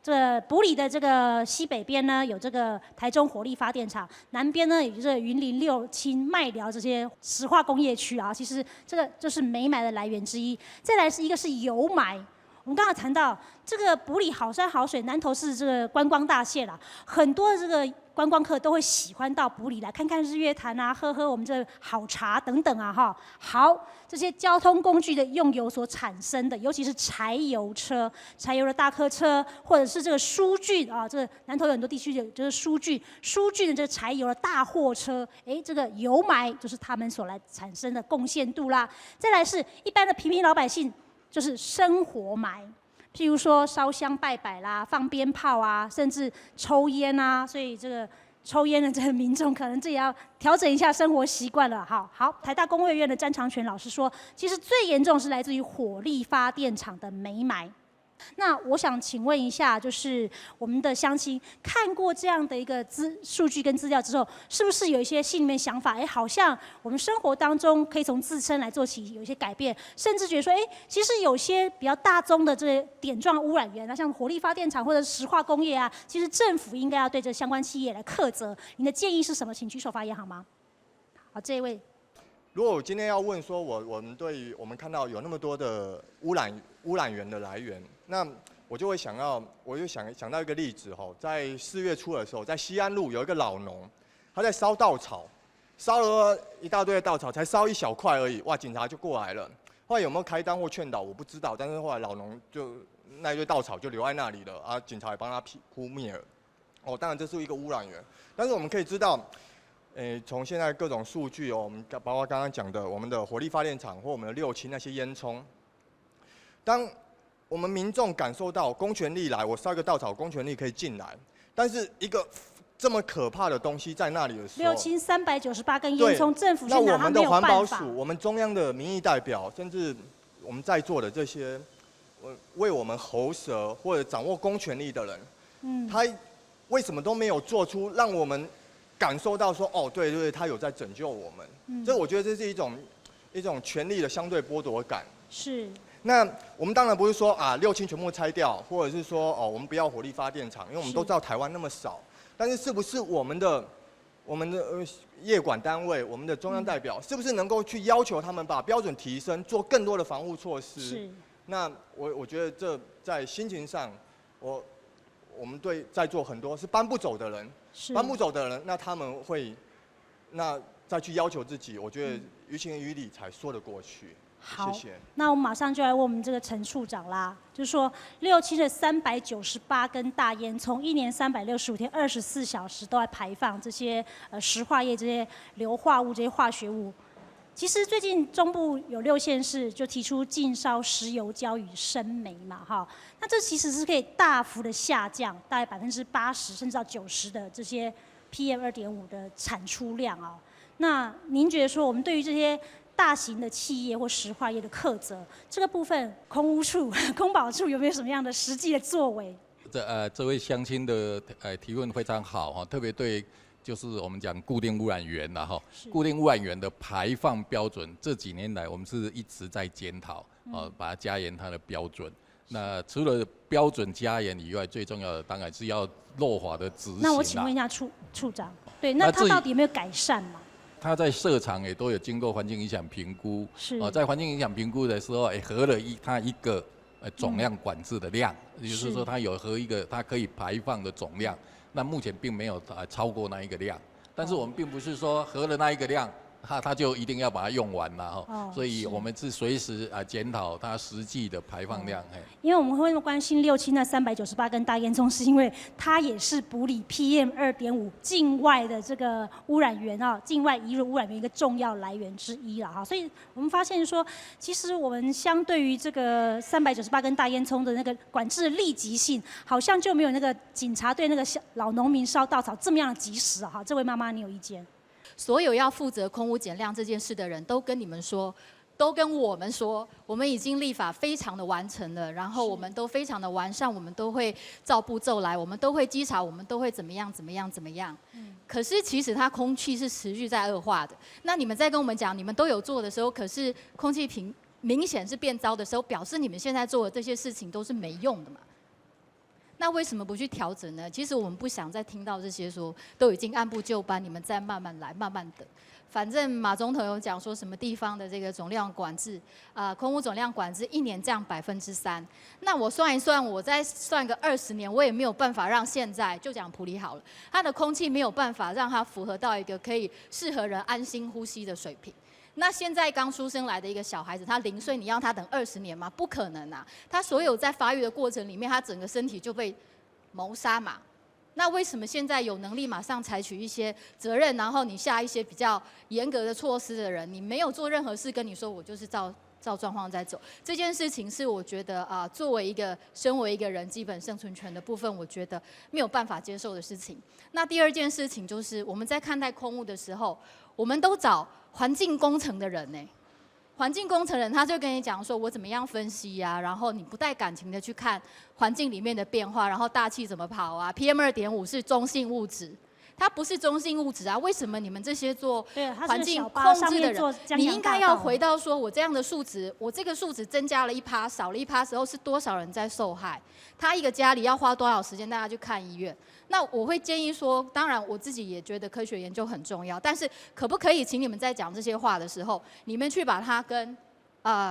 这埔里的这个西北边呢，有这个台中火力发电厂，南边呢有这个云林、六轻、麦寮这些石化工业区啊，其实这个就是煤霾的来源之一。再来是一个是油霾，我们刚才谈到这个埔里好山好水，南投是这个观光大县啦，很多的这个观光客都会喜欢到埔里来看看日月潭啊，喝喝我们这好茶等等啊哈。好，这些交通工具的用油所产生的，尤其是柴油车、柴油的大客车，或者是这个疏浚啊，这个南投有很多地区有就是疏浚的这个柴油的大货车，这个油霾就是他们所来产生的贡献度啦。再来是一般的平民老百姓，就是生活霾。譬如说烧香拜拜啦、放鞭炮啊，甚至抽烟啊，所以这个抽烟的这个民众可能自己要调整一下生活习惯了。好，台大工卫院的詹长全老师说，其实最严重是来自于火力发电厂的煤霾。那我想请问一下，就是我们的乡亲看过这样的一个数据跟资料之后，是不是有一些心里面想法？好像我们生活当中可以从自身来做起，有一些改变，甚至觉得说，其实有些比较大宗的这些点状污染源啊，像火力发电厂或者石化工业啊，其实政府应该要对这相关企业来课责。您的建议是什么？请举手发言好吗？好，这一位。如果我今天要问说，我们对于我们看到有那么多的污染源的来源，那我就会想到一个例子哈，在4月初的时候，在西安路有一个老农，他在烧稻草，烧了一大堆的稻草，才烧一小块而已，哇，警察就过来了。后来有没有开单或劝导我不知道，但是后来老农就那一堆稻草就留在那里了啊，警察也帮他扑灭了。哦，当然这是一个污染源，但是我们可以知道。从现在各种数据哦，我们包括刚刚讲的我们的火力发电厂或我们的六轻那些烟囱，当我们民众感受到公权力来，我烧一个稻草，公权力可以进来，但是一个这么可怕的东西在那里的时候，六轻398根烟囱，政府先拿它没有办法。那我们的环保署、我们中央的民意代表，甚至我们在座的这些为我们喉舌或者掌握公权力的人，他为什么都没有做出让我们感受到说，哦，对，他有在拯救我们。这我觉得这是一种权力的相对剥夺感。是。那我们当然不是说啊六轻全部拆掉，或者是说我们不要火力发电厂，因为我们都知道台湾那么少。但是是不是我们的业管单位、我们的中央代表，是不是能够去要求他们把标准提升，做更多的防护措施？是。那我觉得这在心情上，我们对在座很多是搬不走的人。搬不走的人，那他们会，那再去要求自己，我觉得于情于理才说得过去。好，谢谢。那我们马上就来问我们这个陈处长啦，就是说67的398根大烟囱，一年365天24小时都在排放这些石化业、这些硫化物、这些化学物。其实最近中部有6县市就提出禁烧石油焦与生煤嘛，哈，那这其实是可以大幅的下降，大概80%甚至到90%的这些 PM2.5的产出量啊。那您觉得说我们对于这些大型的企业或石化业的课责，这个部分空污处、空保处有没有什么样的实际的作为？这位乡亲的提问非常好哈，特别对就是我们讲固定污染源然后固定污染源的排放标准，这几年来我们是一直在检讨把它加严它的标准。那除了标准加严以外，最重要的当然是要落法的执行。那我请问一下处长，对，那他到底有没有改善嘛？他在设厂也都有经过环境影响评估，在环境影响评估的时候，核了它一个总量管制的量，也就是说它有核一个它可以排放的总量，那目前并没有超过那一个量，但是我们并不是说核了那一个量，它就一定要把它用完了哈，所以我们是随时检讨它实际的排放量。因为我们会那么关心67那398根大烟囱，是因为它也是埔里 PM2.5境外的这个污染源啊，境外移入污染源一个重要来源之一啦哈。所以我们发现说，其实我们相对于这个398根大烟囱的那个管制的立即性，好像就没有那个警察对那个老农民烧稻草这么样的及时啊哈。这位妈妈，你有意见？所有要负责空污减量这件事的人都跟你们说，都跟我们说，我们已经立法非常的完成了，然后我们都非常的完善，我们都会照步骤来，我们都会稽查，我们都会怎么样。可是其实它空气是持续在恶化的。那你们在跟我们讲你们都有做的时候，可是空气明显是变糟的时候，表示你们现在做的这些事情都是没用的嘛。那为什么不去调整呢？其实我们不想再听到这些说都已经按部就班，你们再慢慢来，慢慢等。反正马总统有讲说什么地方的这个总量管制，空污总量管制1年降3%。那我算一算，我再算个20年，我也没有办法让现在就讲埔里好了，它的空气没有办法让它符合到一个可以适合人安心呼吸的水平。那现在刚出生来的一个小孩子，他0岁，你要他等20年吗？不可能啊！他所有在发育的过程里面，他整个身体就被谋杀嘛。那为什么现在有能力马上采取一些责任，然后你下一些比较严格的措施的人，你没有做任何事，跟你说我就是照状况在走？这件事情是我觉得作为身为一个人基本生存权的部分，我觉得没有办法接受的事情。那第二件事情就是我们在看待空污的时候，我们都找环境工程的人呢，环境工程人他就跟你讲说，我怎么样分析呀，然后你不带感情的去看环境里面的变化，然后大气怎么跑啊 ，PM2.5是中性物质，它不是中性物质啊，为什么你们这些做环境控制的人，你应该要回到说，我这样的数值，我这个数值增加了1%，少了1%时候是多少人在受害？他一个家里要花多少时间大家去看医院？那我会建议说，当然我自己也觉得科学研究很重要，但是可不可以请你们在讲这些话的时候，你们去把它跟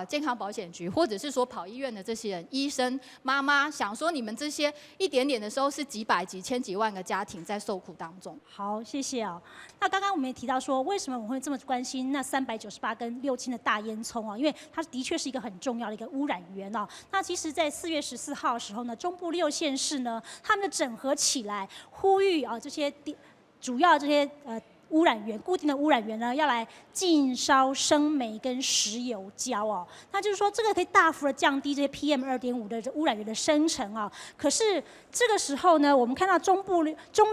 健康保险局，或者是说跑医院的这些人、医生、妈妈，想说你们这些一点点的时候是几百、几千、几万个家庭在受苦当中。好，谢谢啊。那刚刚我们也提到说，为什么我们会这么关心那398根67的大烟囱啊？因为它的确是一个很重要的一个污染源哦。那其实，在4月14号的时候呢，中部6县市呢，他们的整合起来，呼吁这些主要这些污染源固定的污染源呢，要来禁烧生煤跟石油焦哦。那就是说，这个可以大幅的降低这些 PM2.5的污染源的生成啊。可是这个时候呢，我们看到中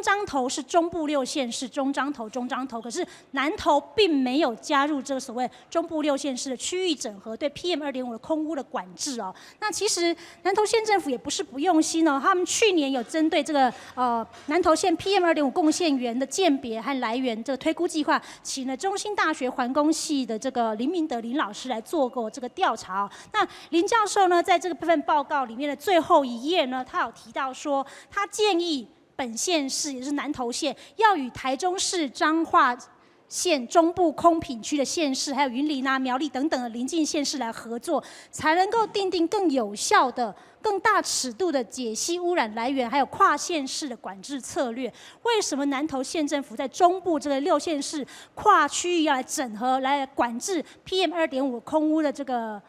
彰投是中部6县市中彰投，可是南投并没有加入这个所谓中部6县市的区域整合对 PM2.5的空污的管制哦。那其实南投县政府也不是不用心哦，他们去年有针对这个南投县 PM2.5贡献源的鉴别和来源这个推估计划，请了中兴大学环工系的这个林明德林老师来做过这个调查哦。那林教授呢，在这个部分报告里面的最后一页呢，他有提到说，他建议本县市也就是南投县要与台中市彰化县中部空品区的县市，还有云林苗栗等等的邻近县市来合作，才能够订定更有效的、更大尺度的解析污染来源，还有跨县市的管制策略。为什么南投县政府在中部这个6县市跨区域要来整合、来管制 PM2.5 空污的这个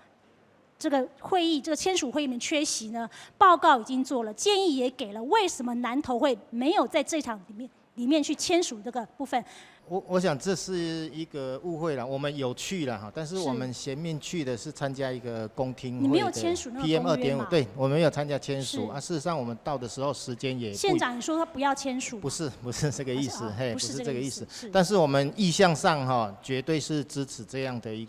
会议、这个签署会议里面缺席呢？报告已经做了，建议也给了，为什么南投会没有在这场里面去签署这个部分？我想这是一个误会了，我们有去了哈，但是我们前面去的是参加一个公听会的 PM2.5， 你没有签署那个公约嘛？对，我们没有参加签署啊。事实上我们到的时候时间也县长你说他不要签署，不是这个意思，嘿，不是这个意思。但是我们意向上哈，绝对是支持这样的一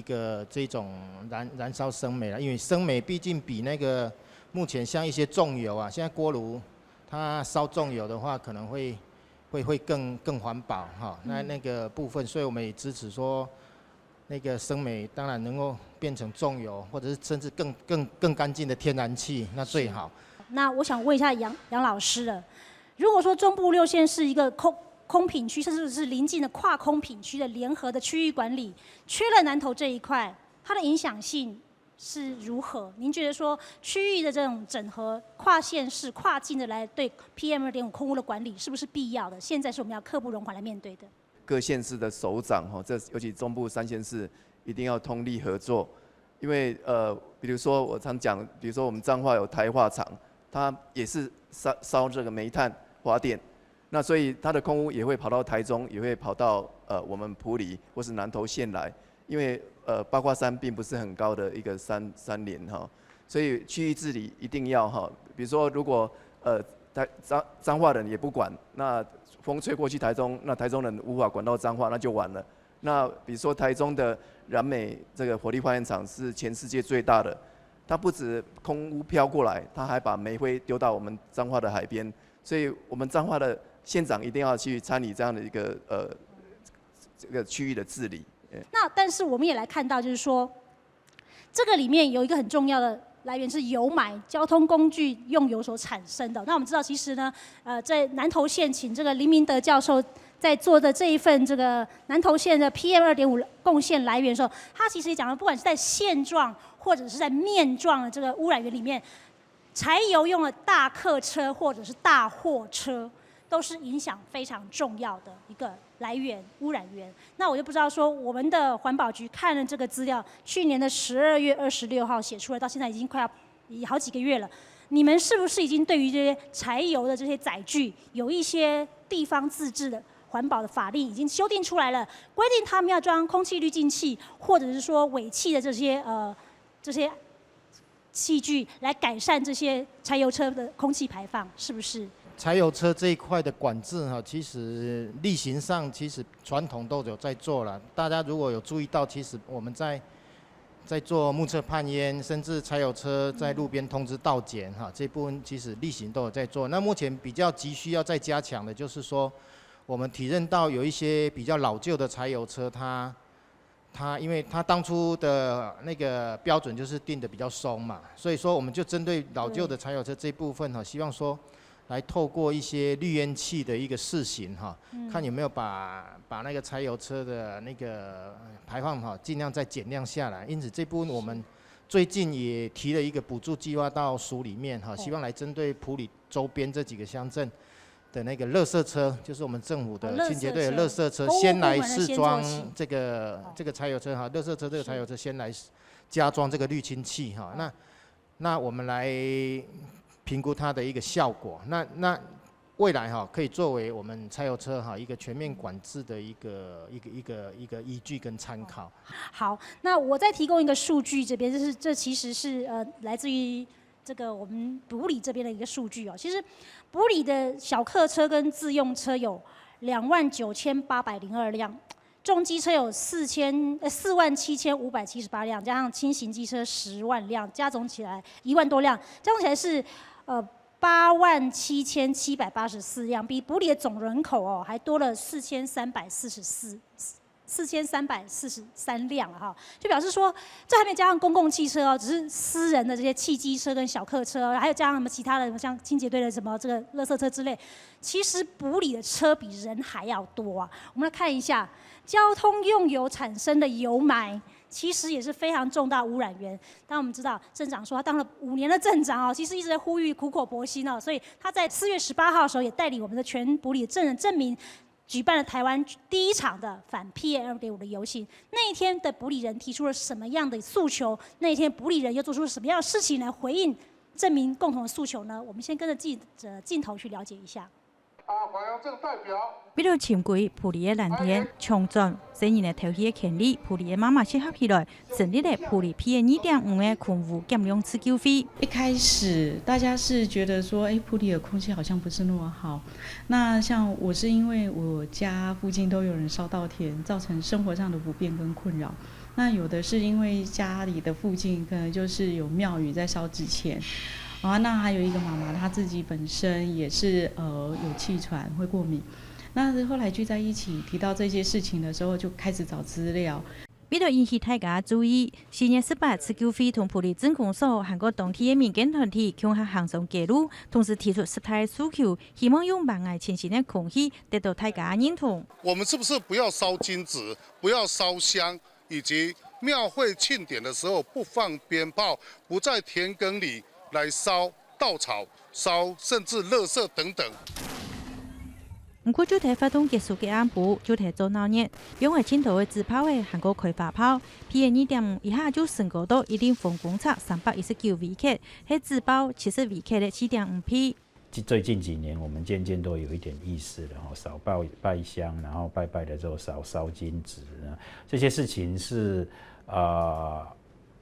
个这种燃烧生煤了，因为生煤毕竟比那个目前像一些重油啊，现在锅炉它烧重油的话可能会更环保哈，那个部分，所以我们也支持说，那个生煤当然能够变成重油，或者是甚至更干净的天然气，那最好。那我想问一下杨老师了，如果说中部6县是一个空品区，甚至是邻近的跨空品区的联合的区域管理，缺了南投这一块，它的影响性是如何？您觉得说区域的这种整合、跨县市、跨境的来对 PM2.5 空污的管理是不是必要的？现在是我们要刻不容缓来面对的。各县市的首长尤其中部3县市一定要通力合作，因为比如说我常讲，比如说我们彰化有台化厂，它也是烧这个煤炭发电，那所以它的空污也会跑到台中，也会跑到我们埔里或是南投县来，因为八卦山并不是很高的一个山连哈，所以区域治理一定要哈。比如说，如果彰化人也不管，那风吹过去台中，那台中人无法管到彰化，那就完了。那比如说台中的燃煤这个火力发电厂是全世界最大的，它不止空污飘过来，它还把煤灰丢到我们彰化的海边，所以我们彰化的县长一定要去参与这样的一个这个区域的治理。那但是我们也来看到，就是说，这个里面有一个很重要的来源是油霾，交通工具用油所产生的。那我们知道，其实呢，在南投县请这个林明德教授在做的这一份这个南投县的 PM2.5 贡献来源的时候，他其实也讲了，不管是在线状或者是在面状的这个污染源里面，柴油用的大客车或者是大货车，都是影响非常重要的一个来源污染源。那我就不知道说，我们的环保局看了这个资料，去年的12月26号写出来，到现在已经快要好几个月了。你们是不是已经对于这些柴油的这些载具，有一些地方自治的环保的法令已经修订出来了，规定他们要装空气滤净器，或者是说尾气的这些器具，来改善这些柴油车的空气排放，是不是？柴油车这一块的管制哈，其实例行上其实传统都有在做了。大家如果有注意到，其实我们在做目测判烟，甚至柴油车在路边通知倒检哈，这部分其实例行都有在做。那目前比较急需要再加强的，就是说我们体认到有一些比较老旧的柴油车，它因为它当初的那个标准就是定的比较松嘛，所以说我们就针对老旧的柴油车这一部分哈，希望说来透过一些滤烟器的一个试行哈，看有没有把那个柴油车的那个排放哈尽量再减量下来。因此这部分我们最近也提了一个补助计划到署里面哈，希望来针对埔里周边这几个乡镇的那个垃圾车，就是我们政府的清洁队的垃圾车，先来试装这个柴油车哈，垃圾车这个柴油车先来加装这个滤清器哈，那我们来评估它的一个效果，那未来哈可以作为我们柴油车哈一个全面管制的一个依据跟参考。好，那我再提供一个数据，这其实是来自于这个我们埔里这边的一个数据哦。其实埔里的小客车跟自用车有29802辆。重机车有47578辆，加上轻型机车10万辆，加总起来1万多辆，加总起来是87784辆，比埔里的总人口哦还多了4344 4343辆了哈，就表示说，这还没加上公共汽车哦，只是私人的这些汽机车跟小客车，还有加上什么其他的，像清洁队的什么这个垃圾车之类，其实埔里的车比人还要多啊。我们来看一下交通用油产生的油霾。其实也是非常重大污染源。当然我们知道，镇长说他当了5年的镇长哦，其实一直在呼吁苦口婆心哦，所以他在4月18号的时候也带领我们的全埔里的镇人镇民，举办了台湾第1场的反 PM2.5的游行。那一天的埔里人提出了什么样的诉求？那一天埔里人又做出了什么样的事情来回应镇民共同的诉求呢？我们先跟着记者镜头去了解一下。黄阳正代表。为了抢回埔里的蓝田、创造4年的头起的权利，埔里的妈妈结合起来，成立了埔里 PM2.5的空污减量自救会。一开始大家是觉得说，埔里的空气好像不是那么好。那像我是因为我家附近都有人烧稻田，造成生活上的不便跟困扰。那有的是因为家里的附近可能就是有庙宇在烧纸钱。那还有一个妈妈，她自己本身也是有气喘，会过敏。那后来聚在一起提到这些事情的时候，就开始找资料。为了引起大家注意，4月18日自救会同埔里镇公所韩国当地的民间团体共同行上街路，同时提出实态诉求，希望用万爱清新的空气得到大家认同。我们是不是不要烧金纸，不要烧香，以及庙会庆典的时候不放鞭炮，不在田埂里来烧稻草、烧甚至垃圾等等。不过，就在活动结束的暗晡，就在做闹热，用来青头的自炮的韩国开发炮 ，PM2.5一下就升高到1.0公尺319微克，是自爆70微克的7.5倍。最近几年，我们渐渐都有一点意识了，少拜香，然后拜的时候少烧金纸，这些事情是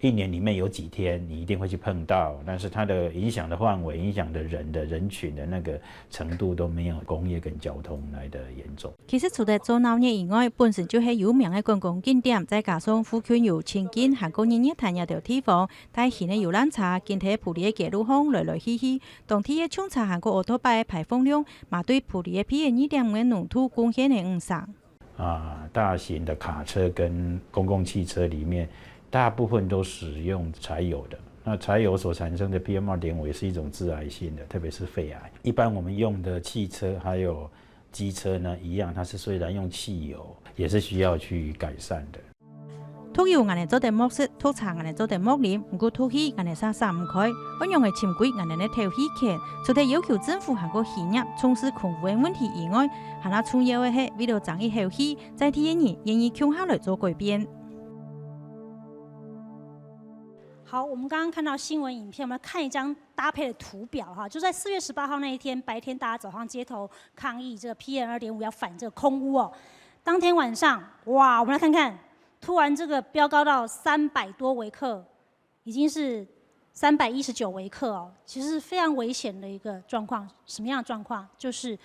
1年里面有几天你一定会去碰到，但是它的影响的范围、影响的人群的那个程度都没有工业跟交通来的严重。其实除了做闹热以外，本身就是有名的观光景点，再加上附近有亲近韩国日谈一条地方，大型的游览车跟喺埔里的街路上来来去去，当天的冲查韩国奥托拜的排放量，嘛对埔里的 PM2.5的浓度贡献了不少。大型的卡车跟公共汽车里面，大部分都使用柴油的，那柴油所产生的 PM2.5也是一种致癌性的，特别是肺癌。一般我们用的汽车还有机车呢，一样，它是虽然用汽油，也是需要去改善的。土油硬嚟做地木色，土茶硬嚟做地木林，唔过土氣硬嚟沙唔開，運用嘅潛規硬嚟投氣權，除咗要求政府韓國企業重視空污嘅問題以外，還有重要嘅係為了爭議後氣，在地嘅人願意共下來做改變。好，我们刚刚看到新闻影片，我们来看一张搭配的图表哈。就在4月18号那一天白天，大家走上街头抗议这个 PM2.5要反这个空污哦。当天晚上，哇，我们来看看，突然这个飙高到300多微克，已经是319微克哦，其实是非常危险的一个状况。什么样的状况？就是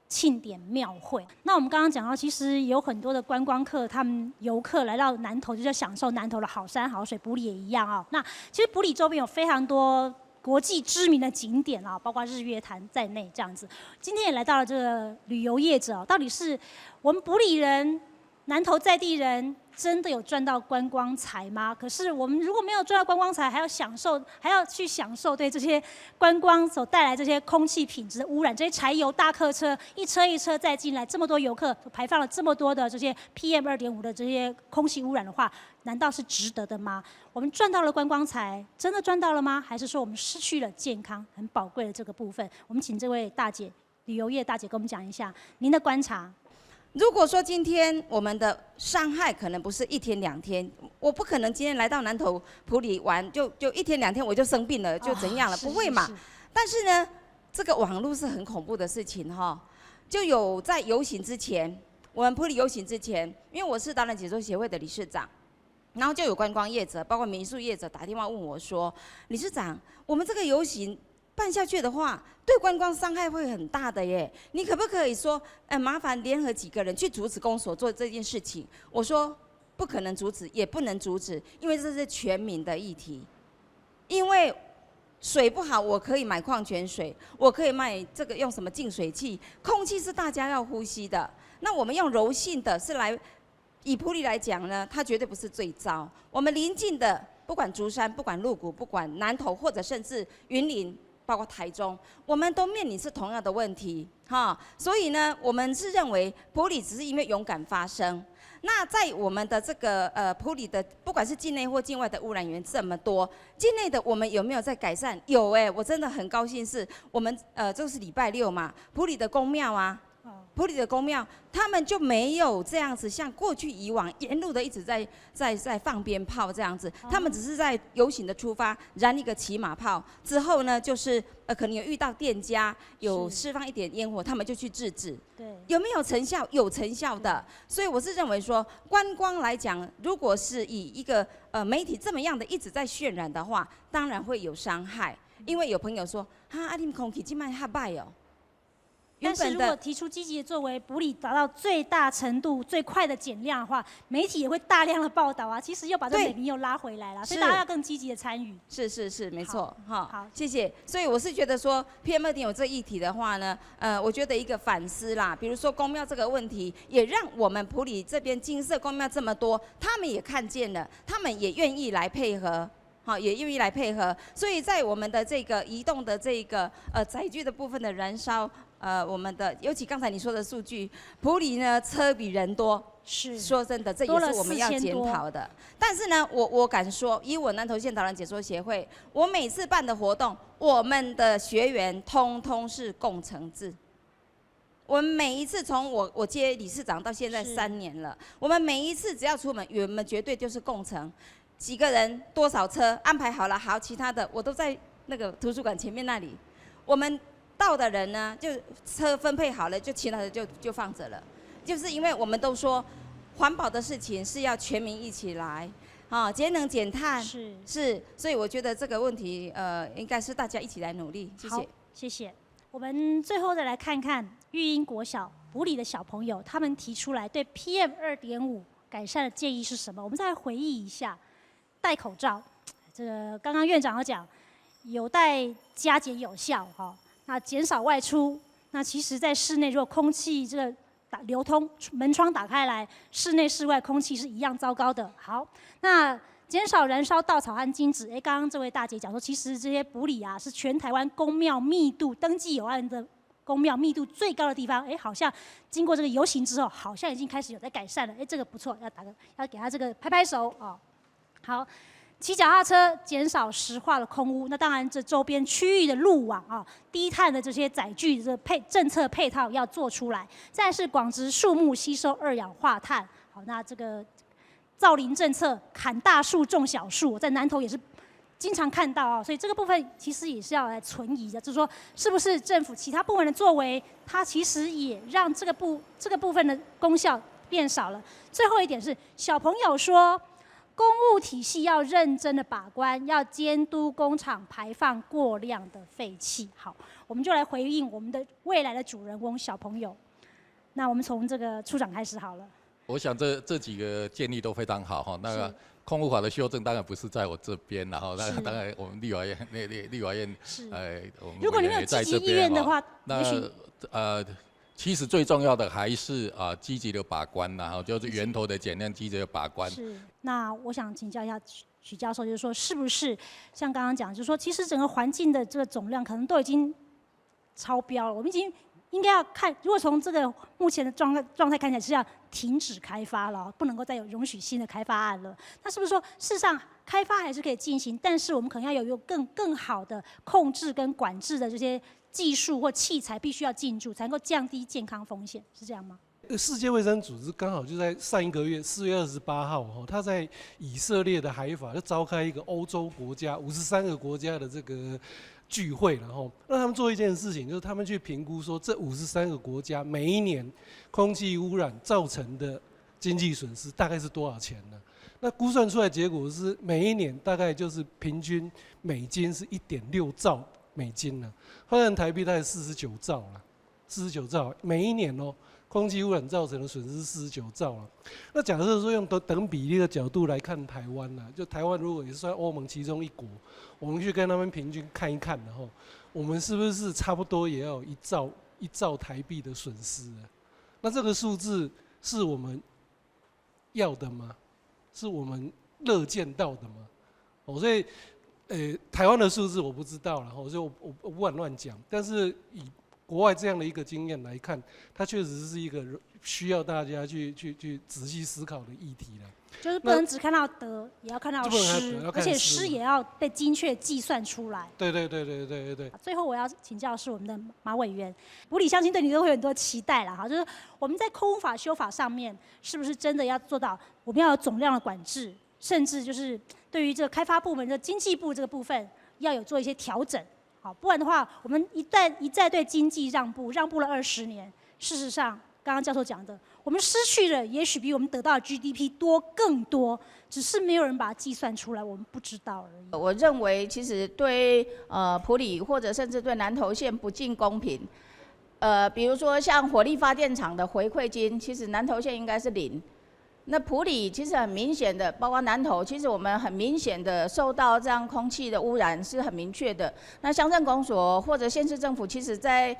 庆典庙会。那我们刚刚讲到，其实有很多的观光客，他们游客来到南投，就是要享受南投的好山好水。埔里也一样哦。那其实埔里周边有非常多国际知名的景点啊，包括日月潭在内这样子。今天也来到了这个旅游业者，到底是我们埔里人、南投在地人真的有赚到观光财吗？可是我们如果没有赚到观光财，还要去享受对这些观光所带来这些空气品质的污染，这些柴油大客车一车一车再进来，这么多游客排放了这么多的这些 PM2.5的这些空气污染的话，难道是值得的吗？我们赚到了观光财，真的赚到了吗？还是说我们失去了健康很宝贵的这个部分？我们请这位大姐，旅游业大姐跟我们讲一下您的观察。如果说今天我们的伤害可能不是1天2天，我不可能今天来到南投埔里玩，就1天2天我就生病了，就怎样了？不会嘛？但是呢，这个网络是很恐怖的事情哈。就有在游行之前，我们埔里游行之前，因为我是导览解说协会的理事长，然后就有观光业者，包括民宿业者打电话问我说：“理事长，我们这个游行办下去的话，对观光伤害会很大的耶，你可不可以说，麻烦联合几个人去阻止公所做这件事情？”我说不可能阻止，也不能阻止，因为这是全民的议题。因为水不好，我可以买矿泉水，我可以卖这个用什么净水器，空气是大家要呼吸的。那我们用柔性的是来以埔里来讲呢，它绝对不是最糟。我们邻近的，不管竹山、不管鹿谷、不管南投，或者甚至云林，包括台中，我们都面临是同样的问题，哈。所以呢，我们是认为埔里只是因为勇敢发声。那在我们的这个埔里的，不管是境内或境外的污染源这么多，境内的我们有没有在改善？有我真的很高兴，是我们这是礼拜六嘛，埔里的公庙啊。埔里的公庙，他们就没有这样子，像过去以往沿路的一直在放鞭炮这样子，他们只是在游行的出发燃一个骑马炮，之后呢就是可能有遇到店家有释放一点烟火，他们就去制止。对，有没有成效？有成效的。所以我是认为说，观光来讲，如果是以一个媒体这么样的一直在渲染的话，当然会有伤害。因为有朋友说，哈，你们空气这么哈坏哦。但是如果提出积极的作为，埔里达到最大程度、最快的减量的话，媒体也会大量的报道啊。其实又把这个美名又拉回来了，所以大家要更积极的参与。是，没错，哈。好，谢谢。所以我是觉得说 PM2.5这议题的话呢，我觉得一个反思啦，比如说公庙这个问题，也让我们埔里这边金色公庙这么多，他们也看见了，他们也愿意来配合。好，也愿意来配合，所以在我们的这个移动的这个载具的部分的燃烧，我们的尤其刚才你说的数据，埔里呢车比人多，是说真的，这也是我们要检讨的。但是呢，我敢说，以我南投县导览解说协会，我每次办的活动，我们的学员通通是共乘制。我们每一次从我接理事长到现在3年了，我们每一次只要出门，我们绝对就是共乘。几个人多少车安排好了，好，其他的我都在那个图书馆前面那里。我们到的人呢，就车分配好了，就其他的就放着了。就是因为我们都说，环保的事情是要全民一起来，啊，节能减碳是，所以我觉得这个问题应该是大家一起来努力。谢谢，谢谢。我们最后再来看看育英国小埔里的小朋友，他们提出来对 PM2.5改善的建议是什么？我们再来回忆一下。戴口罩，这个刚刚院长有讲，有待加减有效哈。那减少外出，那其实在室内如果空气这个流通，门窗打开来，室内室外空气是一样糟糕的。好，那减少燃烧稻草和金纸。刚刚这位大姐讲说，其实这些埔里啊是全台湾公庙密度登记有案的公庙密度最高的地方。好像经过这个游行之后，好像已经开始有在改善了。这个不错，要给他这个拍拍手哦。好，骑脚踏车减少石化的空污，那当然这周边区域的路网啊，低碳的这些载具的政策配套要做出来。再是广植树木吸收2氧化碳，好，那这个造林政策砍大树种小树，在南投也是经常看到啊，所以这个部分其实也是要来存疑的，就是说是不是政府其他部门的作为，它其实也让这个部分的功效变少了。最后一点是小朋友说。公务体系要认真的把关，要监督工厂排放过量的废气。好，我们就来回应我们的未来的主人翁小朋友。那我们从这个处长开始好了。我想这几个建议都非常好哈。那个空污法的修正当然不是在我这边，然后当然我们立法院我们如果你们有积极意愿的话，那其实最重要的还是积极的把关呐，就是源头的减量，积极的把关。是。那我想请教一下许教授，就是说是不是像刚刚讲，就是说其实整个环境的这个总量可能都已经超标了，我们已经应该要看，如果从这个目前的状态看起来是要停止开发了，不能够再有容许新的开发案了。那是不是说事实上开发还是可以进行，但是我们可能要有更好的控制跟管制的这些技术或器材必须要进驻，才能够降低健康风险，是这样吗？世界卫生组织刚好就在上一个月4月28号，他在以色列的海法就召开一个欧洲国家53个国家的这个聚会，然后让他们做一件事情，就是他们去评估说这53个国家每一年空气污染造成的经济损失大概是多少钱呢？那估算出来结果是每一年大概就是平均美金是1.6兆美金呢，换成台币大概49兆了，49兆每一年哦。空气污染造成的损失是49兆了。那假设说用等比例的角度来看台湾呢，就台湾如果也是算欧盟其中一国，我们去跟他们平均看一看，然后我们是不是差不多也要有1兆台币的损失？那这个数字是我们要的吗？是我们乐见到的吗？所以，台湾的数字我不知道了，所以我不敢乱讲。但是以国外这样的一个经验来看，它确实是一个需要大家去仔细思考的议题了。就是不能只看到得，也要看到失，而且失也要被精确计算出来。对。最后我要请教的是我们的马委员，埔里乡亲对你都会有很多期待啦，哈，就是我们在空污法修法上面，是不是真的要做到我们要有总量的管制，甚至就是对于这个开发部门的经济部这个部分要有做一些调整，好，不然的话，我们一再对经济让步了20年，事实上，刚刚教授讲的。我们失去的也许比我们得到的 GDP 更多，只是没有人把它计算出来，我们不知道而已。我认为其实对埔里或者甚至对南投县不尽公平。比如说像火力发电厂的回馈金，其实南投县应该是0。那埔里其实很明显的，包括南投，其实我们很明显的受到这样空气的污染是很明确的。那乡镇公所或者县市政府，其实在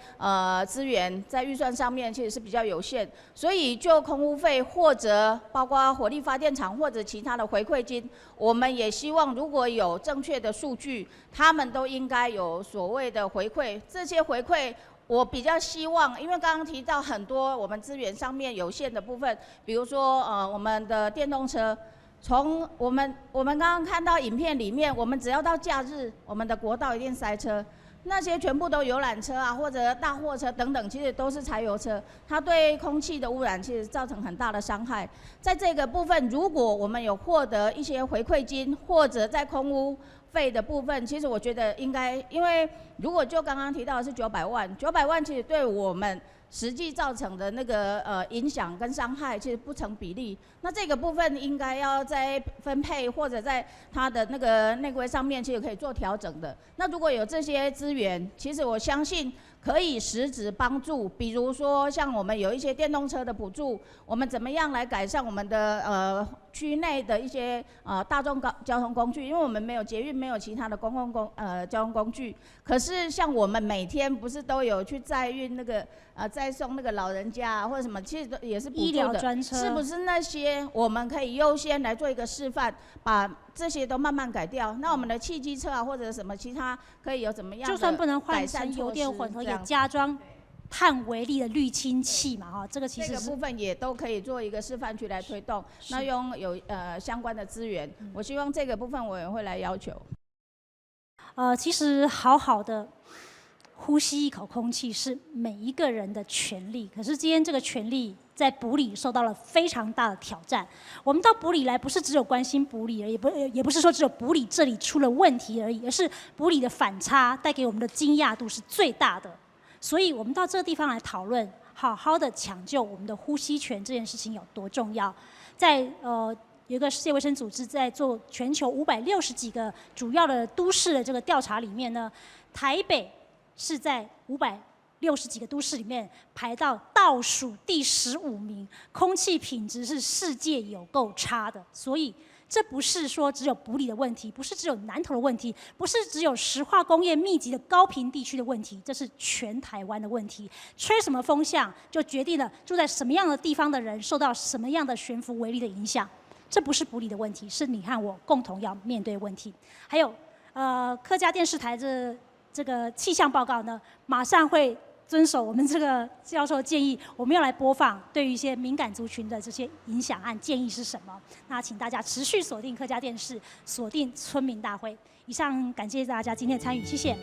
资源在预算上面其实是比较有限，所以就空污费或者包括火力发电厂或者其他的回馈金，我们也希望如果有正确的数据，他们都应该有所谓的回馈，这些回馈。我比较希望，因为刚刚提到很多我们资源上面有限的部分，比如说我们的电动车，从我们刚刚看到影片里面，我们只要到假日，我们的国道一定塞车，那些全部都游览车啊或者大货车等等，其实都是柴油车，它对空气的污染其实造成很大的伤害。在这个部分，如果我们有获得一些回馈金，或者在空污费的部分，其实我觉得应该，因为如果就刚刚提到的是900万，900万其实对我们实际造成的那个影响跟伤害其实不成比例。那这个部分应该要在分配或者在它的那个内规上面，其实可以做调整的。那如果有这些资源，其实我相信可以实质帮助，比如说像我们有一些电动车的补助，我们怎么样来改善我们的区内的一些大众交通工具，因为我们没有捷运，没有其他的公共交通工具。可是像我们每天不是都有去载运那个载送那个老人家啊或者什么，其实也是补助的。医疗专车是不是那些我们可以优先来做一个示范，把这些都慢慢改掉？那我们的汽机车啊或者什么其他可以有怎么样的就算不能换改善成油电混合，也这样加装碳微粒的滤清器嘛，哈，这个其实是这个部分也都可以做一个示范区来推动。那用有相关的资源，我希望这个部分我也会来要求。其实好好的呼吸一口空气是每一个人的权利，可是今天这个权利在埔里受到了非常大的挑战。我们到埔里来，不是只有关心埔里而已，也不是说只有埔里这里出了问题而已，而是埔里的反差带给我们的惊讶度是最大的。所以我们到这个地方来讨论，好好的抢救我们的呼吸权这件事情有多重要。在有一个世界卫生组织在做全球560几个主要的都市的这个调查里面呢，台北是在560几个都市里面排到倒数第15名，空气品质是世界有够差的。所以这不是说只有埔里的问题，不是只有南投的问题，不是只有石化工业密集的高屏地区的问题，这是全台湾的问题。吹什么风向，就决定了住在什么样的地方的人受到什么样的悬浮微粒的影响。这不是埔里的问题，是你和我共同要面对的问题。还有客家电视台这个气象报告呢，马上会遵守我们这个教授的建议，我们要来播放对于一些敏感族群的这些影响和建议是什么。那请大家持续锁定客家电视，锁定村民大会。以上感谢大家今天的参与，谢谢。